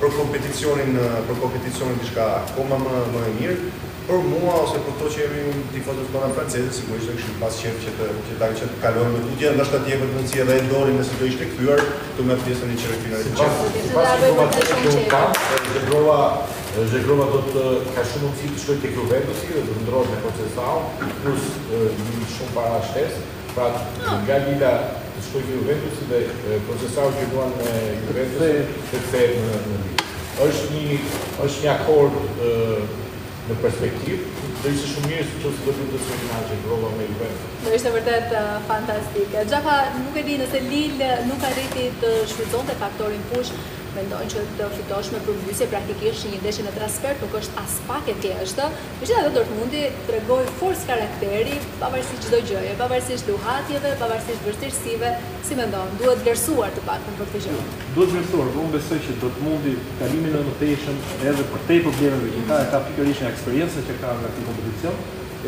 Speaker 6: për kompeticionin diçka akoma më e mirë. Për mua ose për to që jemi tifozë skuadra franceze, sigurisht e kishim pas qejf që të kalojmë në tutje, ndoshta të jepet mundësi edhe Eldorin nëse do ishte kthyer të merr pjesën në çerek finalit të Champions.
Speaker 3: Zegrova do të ka shumë mundësi të shkojë tek Juventusi dhe të ndrohet me Procesao, plus një shumë para shtesë, pra nga Lila të shkojë te Juventusi dhe Procesao që luan me Juventus të kthehet në Lille. Është një akord në perspektivë, do ishte shumë mirë se çfarë do të shkojë Zegrova me Juventus.
Speaker 2: Do ishte vërtet fantastike. Xhafa nuk e di nëse Lille nuk arriti të shfrytëzonte faktorin fush, mendojnë që të fitosh me përmbysje praktikisht një ndeshje në transfer nuk është as pak e thjeshtë. Megjithatë Dortmundi tregoi forcë karakteri, pavarësisht çdo gjëje, pavarësisht luhatjeve, pavarësisht vështirësive, si mendon, duhet vlerësuar të paktën për këtë gjë.
Speaker 5: Duhet vlerësuar, unë besoj që Dortmundi kalimin në mëtejshëm edhe për te problemeve që ka pikërisht nga eksperjenca që ka nga këtë kompeticion,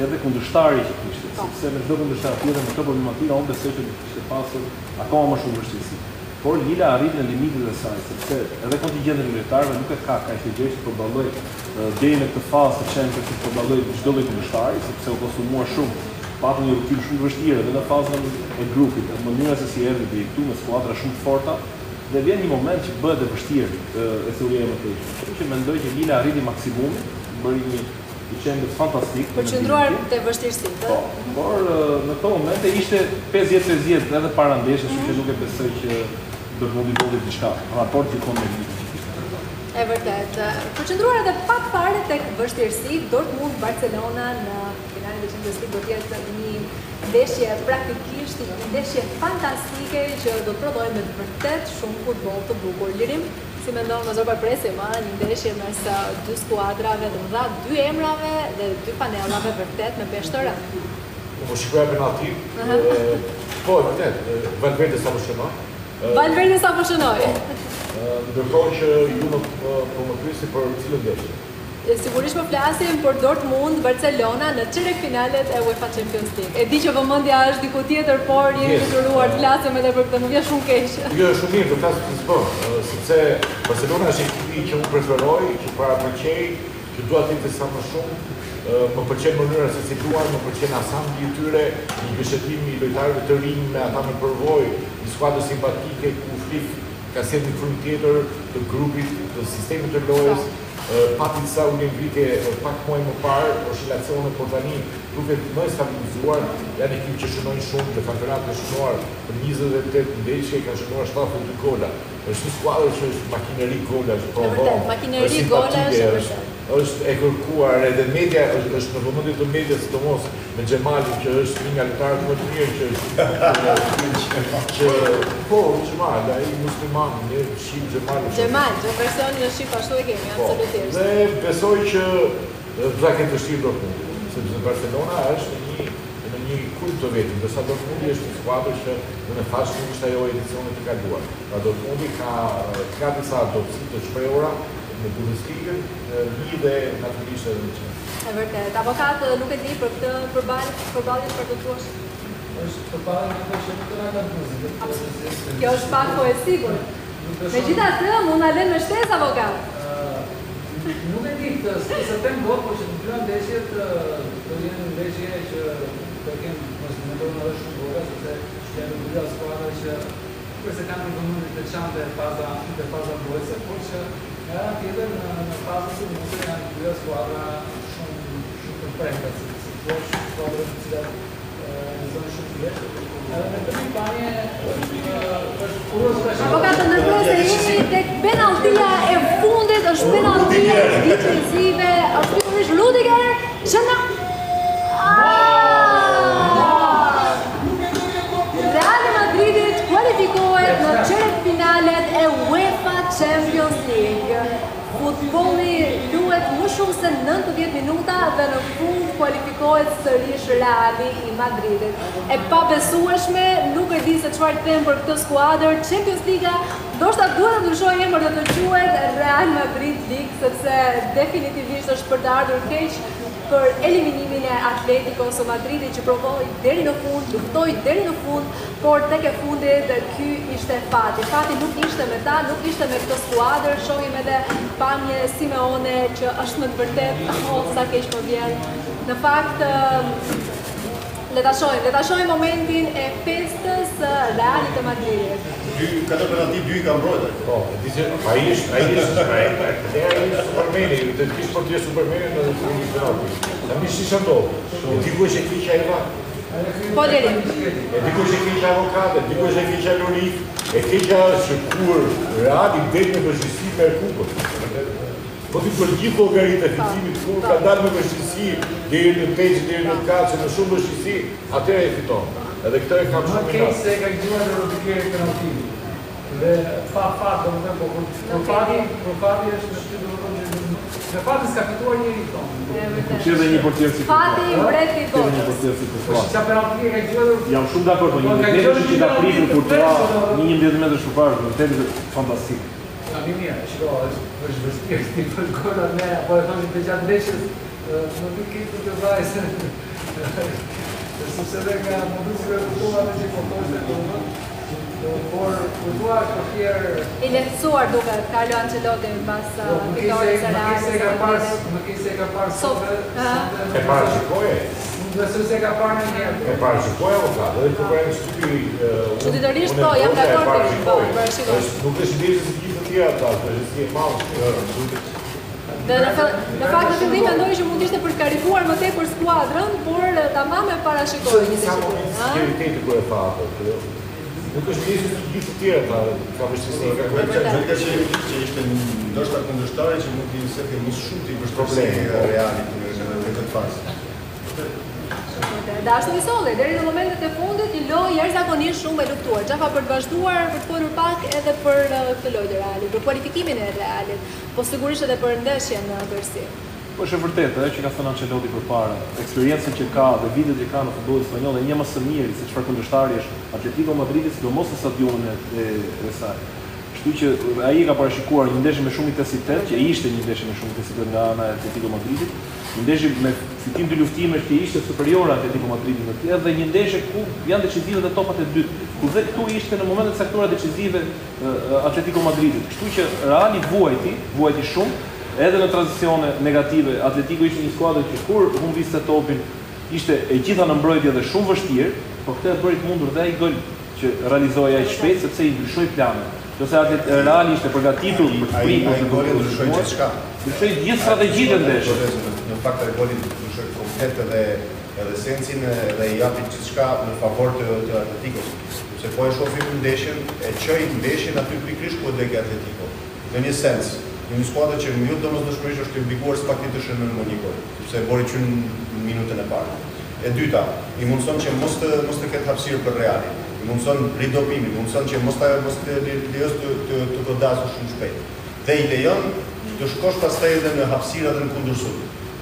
Speaker 5: edhe kundërshtari që kishte, sepse me çdo kundërshtar tjetër me këtë problematikë, unë besoj që kishte pasur akoma më shumë vështirësi. Por Lila arrit në limitet e saj, sepse edhe kontingjentin e lojtarëve nuk e ka kaq të gjerë të përballoj deri në këtë fazë të Champions të përballoj çdo lloj kundërshtari, sepse u konsumuar shumë, patën një rutinë shumë vështirë edhe në fazën e grupit, në mënyrën se si erdhi deri këtu me skuadra shumë të forta, dhe vjen një moment që bëhet e vështirë e theoria më tej. Kështu që mendoj që Lila arriti maksimumin, bëri një Champions fantastik.
Speaker 2: Përqendruar te vështirësitë.
Speaker 5: Po, por në këtë moment ishte 50-50 edhe para ndeshjes, kështu që nuk e besoj që Dortmundi bëri diçka, raport gjithmonë me Lille.
Speaker 2: E vërtet. Përqendruar edhe pak fare tek vështirësi, Dortmund Barcelona në finalin e Champions League do të jetë një ndeshje praktikisht një ndeshje fantastike që do të prodhojë me vërtet shumë futboll të bukur. Lirim, si mendon më zor presim, një ndeshje mes dy skuadrave, domethënë dy emrave dhe dy panellave vërtet me peshë të rëndë.
Speaker 3: Po shikoja penalti. Po, vërtet, Valverde sa më shënoi.
Speaker 2: Valverde sa po shënoi.
Speaker 3: Ndërkohë që ju po më pyesni për cilën ndeshje.
Speaker 2: Sigurisht më flasim për Dortmund, Barcelona në çerek finalet e UEFA Champions League. E di që vëmendja është diku tjetër, por jemi detyruar të flasim edhe për këtë, më vjen shumë keq.
Speaker 3: Jo, shumë mirë, do flas për sport, sepse Barcelona është ekipi që unë preferoj, që parapërqej, që dua të sa më shumë. Më pëlqen mënyra se si luajnë, më pëlqen asambli i tyre, një mbështetim i lojtarëve të rinj me ata me përvojë, një skuadër simpatike ku flik ka sjellë një frymë tjetër të grupit, të sistemit të lojës. Pati disa olimpike pak muaj më parë, oscilacione, por tani duket më stabilizuar, janë ekip që shënojnë shumë, në kampionat kanë shënuar për 28 ndeshje, kanë shënuar 72 gola. Është një skuadër që është makineri golash, provon,
Speaker 2: makineri golash,
Speaker 3: është e kërkuar edhe media është në vëmendje të medias, sidomos me Xhemalin që është një nga lojtarët më të mirë që po Xhemal, ai musliman, ne shih Xhemal.
Speaker 2: Xhemal, versionin e shih ashtu e kemi, absolutisht.
Speaker 3: Dhe besoj që do ta ketë vështirë Dortmundi, sepse Barcelona është në një kulm të vetin, ndërsa Dortmundi është një skuadër që në fazë nuk është ajo edicionet e kaluar. Pra Dortmundi ka disa dobësi të shprehura në Bundesligën, lidhe natyrisht edhe në qenë.
Speaker 2: E vërtet, avokat nuk e di për këtë përballje për të thuash.
Speaker 1: Është përballje me që nuk na kanë muzikë.
Speaker 2: Kjo është pak po e sigurt. Megjithatë, mund ta lënë me shtesë avokat.
Speaker 1: Nuk e di se tem do, por që të dyra ndeshjet do jenë ndeshje që do kenë mendon edhe shumë gola, sepse janë dyra skuadra që kurse kanë një vëmendje të veçantë faza mbrojtëse, por që era tjetër në fazën e mosë janë dyra skuadra shumë të premta, si skuadra të cilat në zonë shumë të lehtë. Në këtë kampanje
Speaker 2: avokat ndërkohë se jemi tek penalltia e fundit, është penalltia decisive, është pikërisht Rudiger që na Real Madridit kualifikohet në çerek finalet e UEFA Champions League. Futbolli luhet më shumë se 90 minuta dhe në fund kualifikohet sërish Reali i Madridit. E pabesueshme, nuk e di se çfarë të them për këtë skuadër. Champions Liga ndoshta duhet të ndryshojë emër dhe të quhet Real Madrid League, sepse definitivisht është për të ardhur keq për eliminimin e Atleticos së Madridit që provoi deri në fund, luftoi deri në fund, por tek e fundit ky ishte fati. Fati nuk ishte me ta, nuk ishte me këtë skuadër. Shohim edhe pamje Simeone që është në të vërtetë sa keq më vjen. Në fakt le ta shohim momentin e festës Realit të Madridit.
Speaker 6: Këtë penalti dy ka mbrojtur.
Speaker 3: Po, ai është Supermeni, të kish për të Supermeni në penalti. Tani si ndodh? Dikush e kiq Eva.
Speaker 2: Po deri.
Speaker 3: Dikush e kiq avokat, dikush e kiq Lorik, e keqja është kur Reali del në vështirësi me kupën. Po ti për gjithë llogaritë e fitimit kur ka dalë me vështirësi deri në 5, deri në 4, në shumë vështirësi, atëherë e fiton. Edhe këtë e kam shumë
Speaker 1: mirë. Se ka gjuar në Rudiger penaltin. Dhe pa fat, domethënë po fati është në shtypë domethënë. Në fakt s'ka fituar njëri tonë.
Speaker 5: Që edhe një portier si
Speaker 2: fati i mbreti i
Speaker 5: Një portier si
Speaker 1: Po çfarë penalti ka gjuar?
Speaker 5: Jam shumë dakord, po një ndeshje që ka pritur Courtois në 11 metra shpërpara, vërtet fantastik.
Speaker 1: Tani mirë, shiko, është vështirë ti për gola me, po e thonë të gjatë ndeshjes, nuk i ke të vajse. Sepse dhe nga mundus që kuptova me që kuptoshte domethënë. Por Courtois është portier
Speaker 2: i lehtësuar duket Carlo Ancelotti pas fitores së Realit.
Speaker 1: Nuk e ka parë sot.
Speaker 3: E parashikoje?
Speaker 1: Besoj se ka parë një herë.
Speaker 3: E parashikoje avokat, edhe kur bëjmë shtypi.
Speaker 2: Çuditërisht po, jam dakord me këtë.
Speaker 3: Nuk është ndeshje si gjithë të tjera ata, është si e madhe.
Speaker 2: Dhe në fakt në fillim mendoj që mund ishte për të karikuar më tepër skuadrën, por tamam e parashikoi.
Speaker 3: Sa moment securiteti kur e fa ato. Nuk është ndeshje si gjithë të tjera, ka vështirësi, ka
Speaker 6: Vetë që ishte ndoshta kundërshtare që nuk i se më shumë ti për problemi Realit në këtë fazë.
Speaker 2: Dhe ashtu i solli, deri në momentet e fundit i lojë jashtëzakonisht shumë e luftuar. Xhafa për të vazhduar, për të folur pak edhe për këtë lojë të Realit, për kualifikimin e Realit, po sigurisht edhe për ndeshjen në tërësi.
Speaker 5: Po është e vërtetë, edhe që ka thënë Ancelotti përpara, eksperiencën që ka dhe vitet që ka në futbollin spanjoll dhe një më së miri se çfarë kundërshtari është Atletico Madridi, sidomos në stadionin e saj. Kështu që ai ka parashikuar një ndeshje me shumë intensitet, që ishte një ndeshje me shumë intensitet nga ana e Atletico Madridit, një ndeshje me fitim të luftimesh që ishte superiore Atletico Madridit në tjetër dhe një ndeshje ku janë decizive dhe topat e dytë. Ku dhe këtu ishte në momentet caktuara decisive Atletico Madridit. Kështu që Reali vuajti shumë, edhe në tranzicione negative. Atletico ishte një skuadër që kur humbiste topin ishte e gjitha në mbrojtje dhe shumë vështirë, por këtë e bëri të mundur dhe ai gol që realizoi ai shpejt sepse i ndryshoi planet. Qëse Reali ishte përgatitur për të pritur
Speaker 6: ai goli ndryshoi gjithçka.
Speaker 5: Ndryshoi gjithë strategjitë e ndeshjes.
Speaker 6: Në fakt ai goli ndryshoi komplet edhe sensin dhe i japi gjithçka në favor të Atleticos. Sepse po e shohim ndeshjen, e çoi ndeshjen aty pikërisht ku dek Atletico. Në një sens, një skuadër që më domosdoshmërisht është i obliguar spaktitëshën në një gol, sepse e bori që në minutën e parë. E dyta, i mundson që mos të ketë hapësirë për Realin. I mundson ridopimi, i mundson që mos të lejos të godasë shumë shpejt. Dhe i lejon të shkosh pastaj edhe në hapësira dhe në kundërshtim.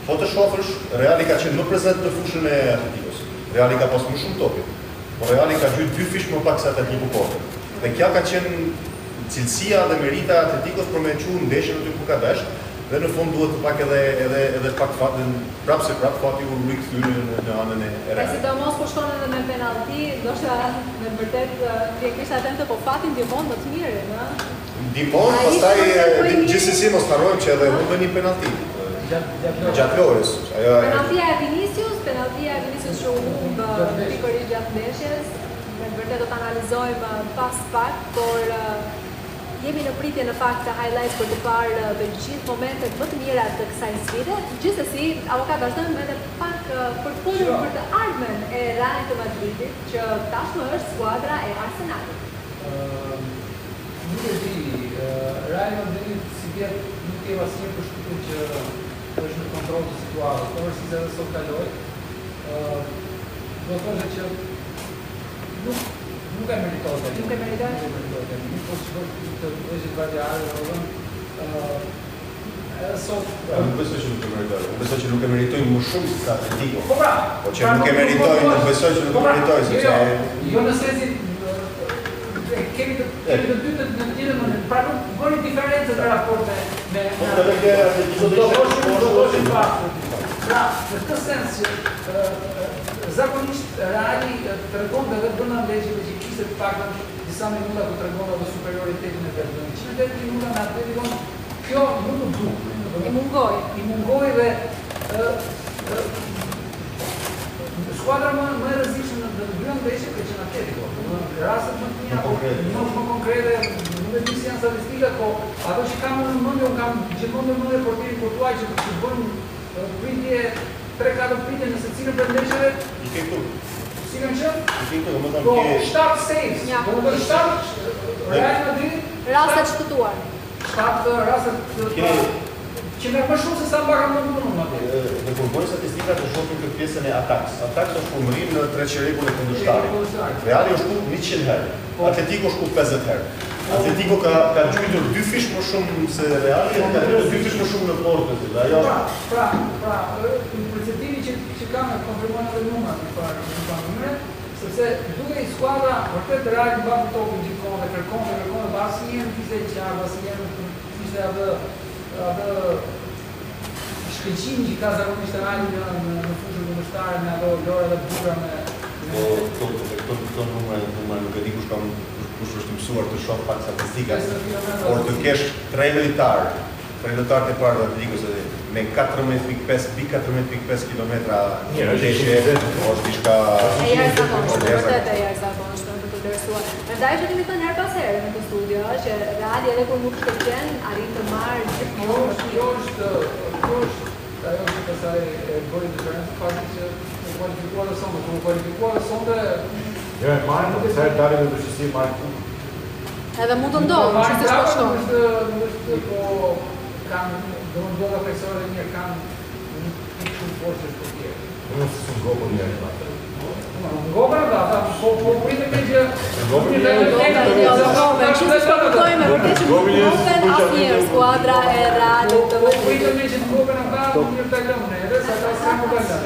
Speaker 6: Po të shohësh, Reali ka qenë më prezent në fushën e Atleticos. Reali ka pas më shumë topi. Po Reali ka gjuajtur 2 fish më pak se Atletico Porto. Dhe kjo ka qenë cilësia dhe merita e Atleticos për me çuar ndeshjen aty ku ka dash. Dhe në fund duhet të pak edhe pak fatin, prapë fati u rikthyer në anën e Realit.
Speaker 2: Sidomos po shkon edhe me penalti, ndoshta me vërtet ti e kisha atente po fatin ndihmon më të mirë, ëh.
Speaker 6: Ndihmon, pastaj gjithsesi mos harrojmë që edhe humbën një penalti. Gjatë lojës.
Speaker 2: Penaltia e Vinicius që u humb pikërisht gjatë ndeshjes. Me vërtet do ta analizojmë pas pak, por jemi në pritje në fakt të highlights për të parë të gjithë momentet më të mira të kësaj sfide. Gjithsesi, avokat vazhdojmë edhe pak për të folur për të ardhmen e Realit të Madridit, që tashmë është skuadra e Arsenalit.
Speaker 1: Nuk e di, Real Madrid si vjet nuk e asnjë përshtypje që është në kontroll të situatës, pavarësisht se edhe sot kaloi. Do të thotë që nuk e meriton.
Speaker 2: Nuk e meriton.
Speaker 1: Nuk po shkoj të vëzhgë variare, sot
Speaker 6: nuk besoj që nuk e meritojnë. Unë besoj që nuk e meritojnë më shumë se Atletico.
Speaker 1: Po pra,
Speaker 6: po që nuk e meritojnë, nuk besoj që nuk e meritojnë sepse
Speaker 1: jo në sensin kemi të dy të tjerë në pra nuk bëni diferencë në raport me do të pra, në këtë sens që zakonisht Reali tregon edhe brenda ndeshjeve që kishte të paktën disa minuta ku tregon edhe superioritetin e vetë. 180 minuta me Atletico, kjo nuk më duk. I mungoi dhe skuadra më e rrezikshme në të dy ndeshjet ka qenë Atletico. Rastet më të mira, më konkrete, nuk e di si janë statistika, po ato që kam në mendje, un kam gjithmonë në mendje portirin Courtois që bën pritje 3-4 pritje në secilën për ndeshjeve.
Speaker 6: I ke këtu.
Speaker 1: Si kanë qenë?
Speaker 6: I ke këtu, domethënë
Speaker 1: po 7 saves. Po 7 Real Madrid
Speaker 2: rastet shtutuar.
Speaker 1: 7 rastet që me më shumë se sa mbaka më mundur më atë.
Speaker 6: Në kur statistikat të shohim këtë pjesën e Atax. Atax është frymërim në treqërekull e kundërshtarit. Reali është shkuar 100 herë. Atletico është shkuar 50 herë. Atletico ka gjujtur 2 fish më shumë se Reali dhe ka gjujtur 2 fish më shumë në Porto.
Speaker 1: Pra, perceptivi që kam e konfirmon edhe numrat në parë, sepse duke i skuadra vërtet Reali mban topin gjithkohë dhe kërkon asnjëherë nuk ishte qartë, asnjëherë nuk ishte atë shkëlqim që ka zakonisht Reali në fushën kundërshtare me ato lore dhe bura me
Speaker 6: këto numra nuk e di kush është mësuar të shoh pak statistika, por të kesh 3 lojtarë e parë të Atleticos me 14.5 kilometra në ndeshje, është diçka
Speaker 2: e jashtëzakonshme për të vlerësuar. Prandaj që kemi thënë her pas here në këtë studio që Reali edhe kur nuk shkëlqen arrin të marrë gjithmonë.
Speaker 1: Kjo është ajo që pastaj e bëri diferencë fakti që u kualifikuar dhe sonde. Kur u kualifikuar dhe sonde
Speaker 3: jo e marrë, sa e dalin në përgjithësi marrë.
Speaker 2: Edhe mund të ndodhë, që se shko shko.
Speaker 1: Po kanë, do në doga pesore dhe njërë kanë një pikë shumë forë për tjerë.
Speaker 3: Unë se su ngopër njërë në atë.
Speaker 1: Ngopër dhe ata, po pritë me që...
Speaker 2: Ngopër që se shpërkujtojme, vërte që nuk ngopën asnjërë skuadra e Realit të
Speaker 1: Madridit. Po pritë me që ngopën ata, njërë të lëmë edhe, sa ta s'ka më gëllë.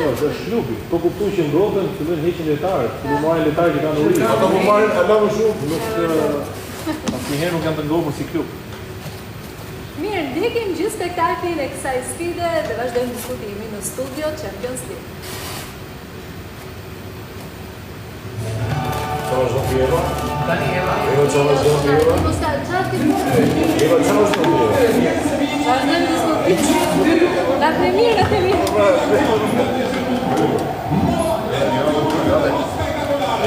Speaker 5: është klubi. Po kuptoj që ngopën, fillojnë heqin letarët, marrin letarë që kanë uri.
Speaker 3: Ata po marrin ala më shumë.
Speaker 5: Nuk asnjëherë nuk janë të ngopur si klub.
Speaker 2: Mirë, ndjekim gjithë spektaklin e kësaj sfide dhe vazhdojmë diskutimin në studio Champions League.
Speaker 3: Qa vazhdo të Eva?
Speaker 1: Tani Eva.
Speaker 3: Eva, qa vazhdo të Eva? Eva, qa vazhdo të Eva?
Speaker 2: Vazhdojmë diskutimin. La premierë të mirë.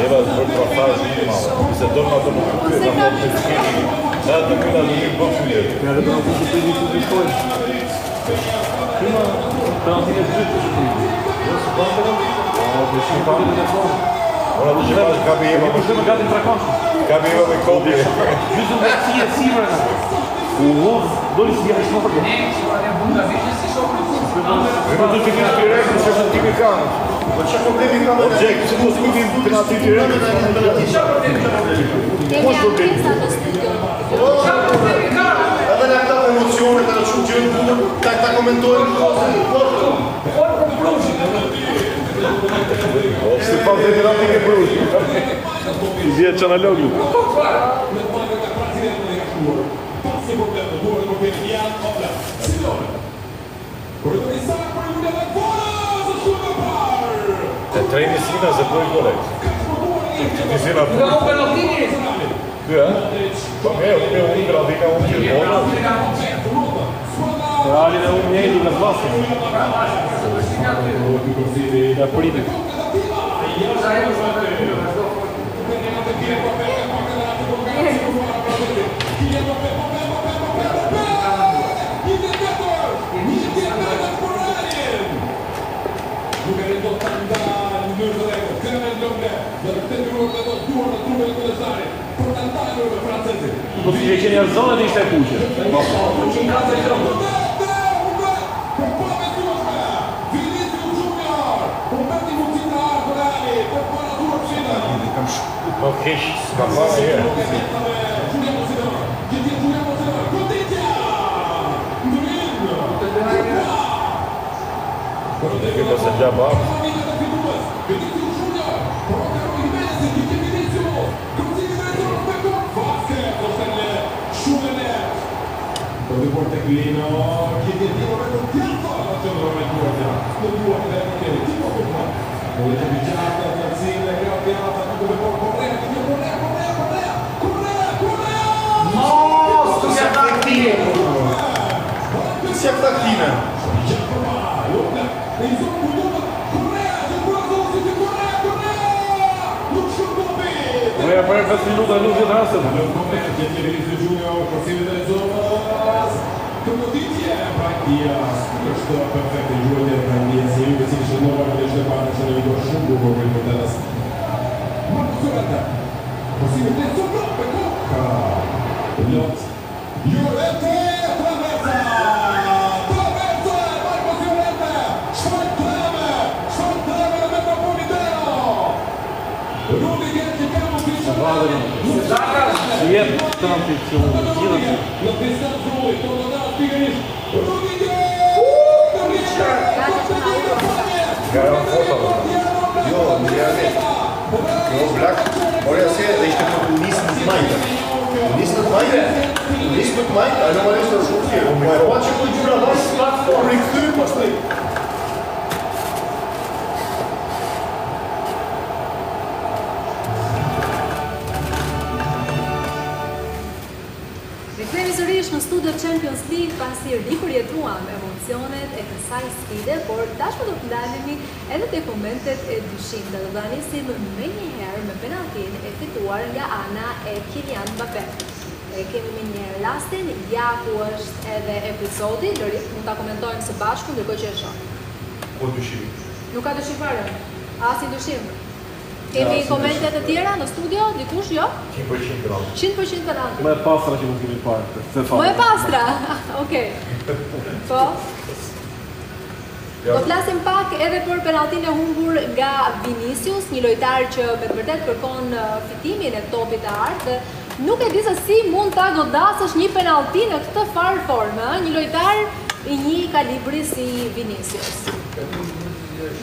Speaker 3: Eva është bërë traftarë shumë të madhe. Se do nga të më kërë, nga më të shkini. Nga të mina në një bërë kërë.
Speaker 5: Ja dhe për në të shqipin një të shkojnë. Kima, penaltin e të gjithë të shqipin. Jo, së përnë të në? Dhe shqipin të në formë.
Speaker 3: Ora të gjithë, ka bi Eva.
Speaker 5: Një përshë me gati në trakonshë.
Speaker 3: Ka bi Eva me kopje.
Speaker 5: Gjysëm me si e si mërë nga. U hovë, doli si jashtë shmorë.
Speaker 1: Ne, që pa një bunda vishë, si shokë në fushë.
Speaker 3: Në të të kemi direkt, në që është timi kanë.
Speaker 6: Po çka problemi ka me
Speaker 3: Objekt, që mos kemi penalti direkt.
Speaker 2: Kemi ankesa në studio.
Speaker 6: Edhe në këta emocione, të në shumë gjënë bukur, ta komentojnë
Speaker 3: Si pa të penalti ke Bruzi.
Speaker 5: Vjetë që në loglu.
Speaker 3: E treni Sina se bëjë gole. Ti Sina
Speaker 1: Nga u penaltini.
Speaker 3: Kë, po me unë gradika unë që bono.
Speaker 5: Realin e unë njëjtë në vlasë. Nga pritit. Po të që keni arzone dhe ishte e kuqe.
Speaker 3: Po kesh, s'ka fara herë. Dhe ke pas e gjaba.
Speaker 6: Si jak tak kine.
Speaker 5: Unë për 5 minuta nuk jetë rasën.
Speaker 7: Është perfekte gjuhëtje për një si ju si që nova për ishte parë që në i do shumë bukur për të tenës. Marko Surata, possibilità sopra per Cocca. Lot. Llorente traversa! Traversa Marco Llorente! Schwanttrame la Metropolitano! Rudiger che abbiamo visto.
Speaker 5: Jetë të në të që unë gjithë.
Speaker 7: Lo distanza lui, torna da Figueiredo. Rudiger!
Speaker 3: Nga e në fota dhe.
Speaker 6: Jo, në realisht. Jo, blak. Orja se dhe ishte për nisë në të majtë. Nisë në të majtë? Nisë në të majtë? A normalisht është shumë tjerë. Ma e pa që këtë gjyra lasë, por i këtyrë pas të i.
Speaker 2: Rikthehemi sërish në studio Champions League pasi ripërjetuam emocionet e kësaj sfide, por tashmë do të ndalemi edhe te momentet e dyshimit. Do ta nisim më njëherë me penaltin e fituar nga ana e Kylian Mbappé. Kemi më njëherë rastin, ja ku është edhe episodi, Lori, mund ta komentojmë së bashku ndërkohë që e shoh.
Speaker 3: Po dyshimi.
Speaker 2: Nuk ka dyshim fare. Asin dyshim. Kemi komentet e tjera në studio, dikush jo?
Speaker 3: 100% penalti.
Speaker 2: 100% penalti.
Speaker 5: Më e pastra që mund kemi parë.
Speaker 2: Më e pastra, okej. Po? Do flasim pak edhe për penaltin e humbur nga Vinicius, një lojtar që me të vërtet kërkon fitimin e topit të artë. Nuk e di se si mund ta godasësh një penalti në këtë farë formë, një lojtar i një kalibri si Vinicius.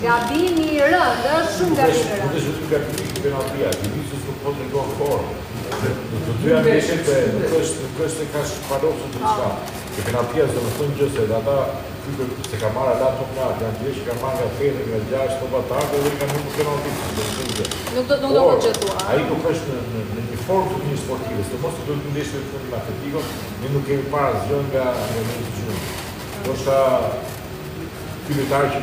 Speaker 2: Gabimi i rënd, është shumë gabimi i rënd.
Speaker 3: Është vetëm gabimi i penaltia, Vinicius nuk po tregon formë. Të dyja ndeshjet nuk është ka shparosur të diçka. Që kena pjesë do të thonë gjë se ata se ka marrë ata top lart, janë të që ka marrë nga Fetri, nga 6 topatarë dhe kanë nuk penalti.
Speaker 2: Nuk do të gjetua.
Speaker 3: Ai nuk është në një formë të një sportive, sidomos të duhet të ndeshjet në fund Atletico, ne nuk kemi parë asgjë nga një gjë. Ndoshta ky lojtar që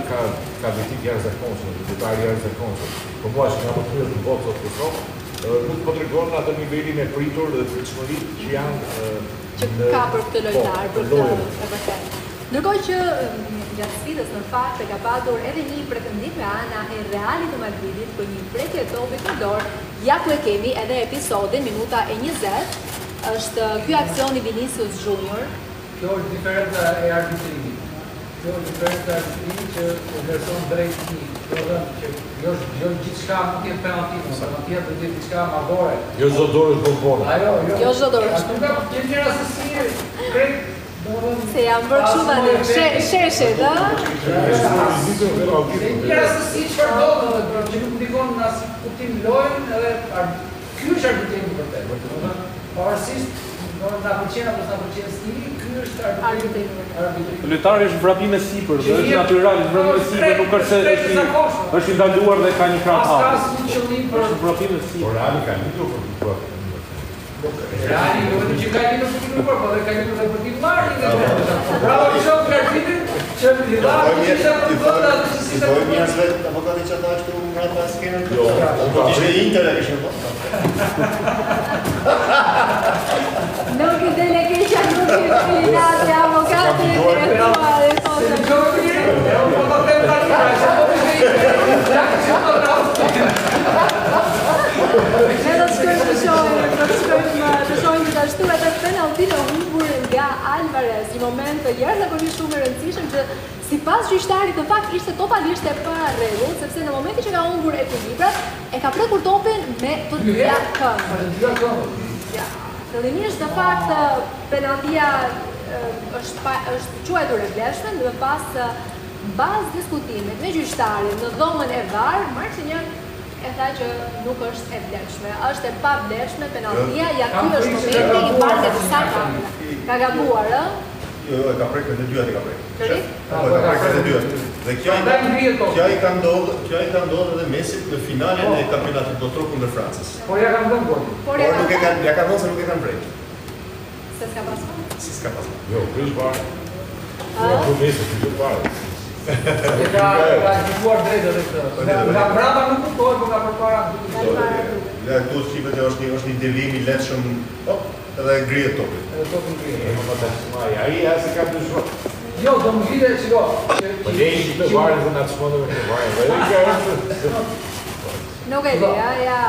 Speaker 3: ka vetit jashtëzakonshëm, lojtar jashtëzakonshëm. Po mua që nga më të mirë të botë sot Kosovë, nuk po tregon atë nivelin e pritur dhe pritshmëritë që janë
Speaker 2: që ka për këtë lojtar, për këtë vërtet. Ndërkohë që gjatë sfidës në fakt e ka patur edhe një pretendim nga ana e Realit të Madridit për një prekje topi në dorë, ja ku e kemi edhe episodin minuta e 20, është ky aksioni Vinicius Junior.
Speaker 1: Kjo është diferenca e arbitrimit. Kjo është diferenca e arbitrimit që vlerëson drejtësi. Jo gjithçka mund të jetë penalti, penaltia do të jetë diçka madhore.
Speaker 3: Jo çdo dorë është bombone.
Speaker 2: Jo çdo dorë është.
Speaker 1: Nuk ka gjë rastësi krejt.
Speaker 2: Se jam bërë kështu tani, sheshet, ë?
Speaker 1: Një rastësi çfarë do, që nuk ndikon në as kuptim lojën, edhe ky është arbitrimi vërtet. Pavarësisht na pëlqen apo s'na pëlqen stili, ky është arbitrimi.
Speaker 5: Lojtari është vrapim me sipër, dhe është natyral, vrapim me sipër, nuk është se është ndaluar dhe ka një krah hapur.
Speaker 1: Ka asnjë qëllim për
Speaker 5: vrapim me sipër.
Speaker 3: Por Reali ka lidhur për
Speaker 1: Reali, jo vetëm që ka lidhur për këtë, por edhe ka lidhur edhe për këtë marrë. Bravo shoh për arbitrin, që lidhar ishte për votë atë që si të
Speaker 6: njerëzve avokati që ata ashtu mbrapa skenën. Jo, do të ishte Inter e kishin po.
Speaker 2: Nuk i dele keqa nuk i filate avokati e kretuare sot. Ne do të shkojmë të shohim gjithashtu edhe penaltin e humbur nga Alvarez, një moment jashtëzakonisht shumë i rëndësishëm që sipas gjyqtarit në fakt ishte totalisht e pa rregull, sepse në momentin që ka humbur ekuilibrat, e ka prekur topin me të dyja këmbë. Fillimisht në fakt penaltia është quajtur e vlefshme, dhe pas bazë diskutimit me gjyqtarin në dhomën e VAR, Marcinjan e tha që nuk është e vlefshme, është e pa vlefshme penaltia, ja ky është momenti i parë nga disa kamera. Ka gabuar, ë?
Speaker 6: Jo, e ka prekë me dyat e ka prekë.
Speaker 2: Çeli?
Speaker 6: Po, e ka prekë me dyat. Dhe kjo i ka ndodhur edhe Mesit në finalen e kampionatit botror kundër Francës.
Speaker 1: Por ja kanë dhënë gol.
Speaker 6: Por nuk e kanë, ja kanë dhënë se nuk e kanë prekë.
Speaker 2: Se s'ka pasur.
Speaker 6: Si s'ka pasur.
Speaker 3: Jo, ky është parë. Po Mesi ky është parë.
Speaker 1: E ka gjykuar drejt edhe këtë. Nga brapa nuk kuptohet, por nga përpara
Speaker 6: Ja, këtu shqipe që është një devim i lehtëshëm, edhe ngrihet topi.
Speaker 1: edhe topin ngrihet.
Speaker 3: Ai asë ka dëshuar.
Speaker 1: Jo, do më vite, shiko.
Speaker 3: Po ne ishim të varet dhe na çmendëm me varet.
Speaker 2: Nuk e di, ja.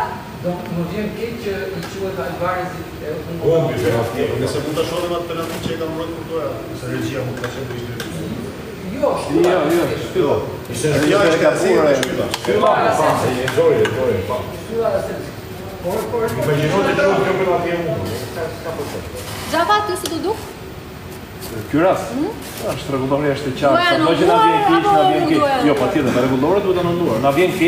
Speaker 1: Do më vjen keq që i quhet Alvarezit e
Speaker 3: Bombi penalti.
Speaker 6: Nëse mund ta shohim atë penalti që e ka mbrojtur kultura, se regjia mund ta shëndë ishte.
Speaker 1: Jo,
Speaker 5: Shtylla.
Speaker 3: Ishte
Speaker 6: Ja, është gabuar e shtylla.
Speaker 3: Shtylla, Zori.
Speaker 1: shtylla e sens. Por
Speaker 3: Imagjino të shohim kjo penalti e mundur.
Speaker 2: Xhafa, ty si të duk?
Speaker 5: Ky rast, është rregulloria është e qartë.
Speaker 2: Duhet
Speaker 5: Sa do që na vjen keq, na vjen keq.
Speaker 2: duhet
Speaker 5: Jo, patjetër, me rregullore duhet të anulluar. Na vjen keq.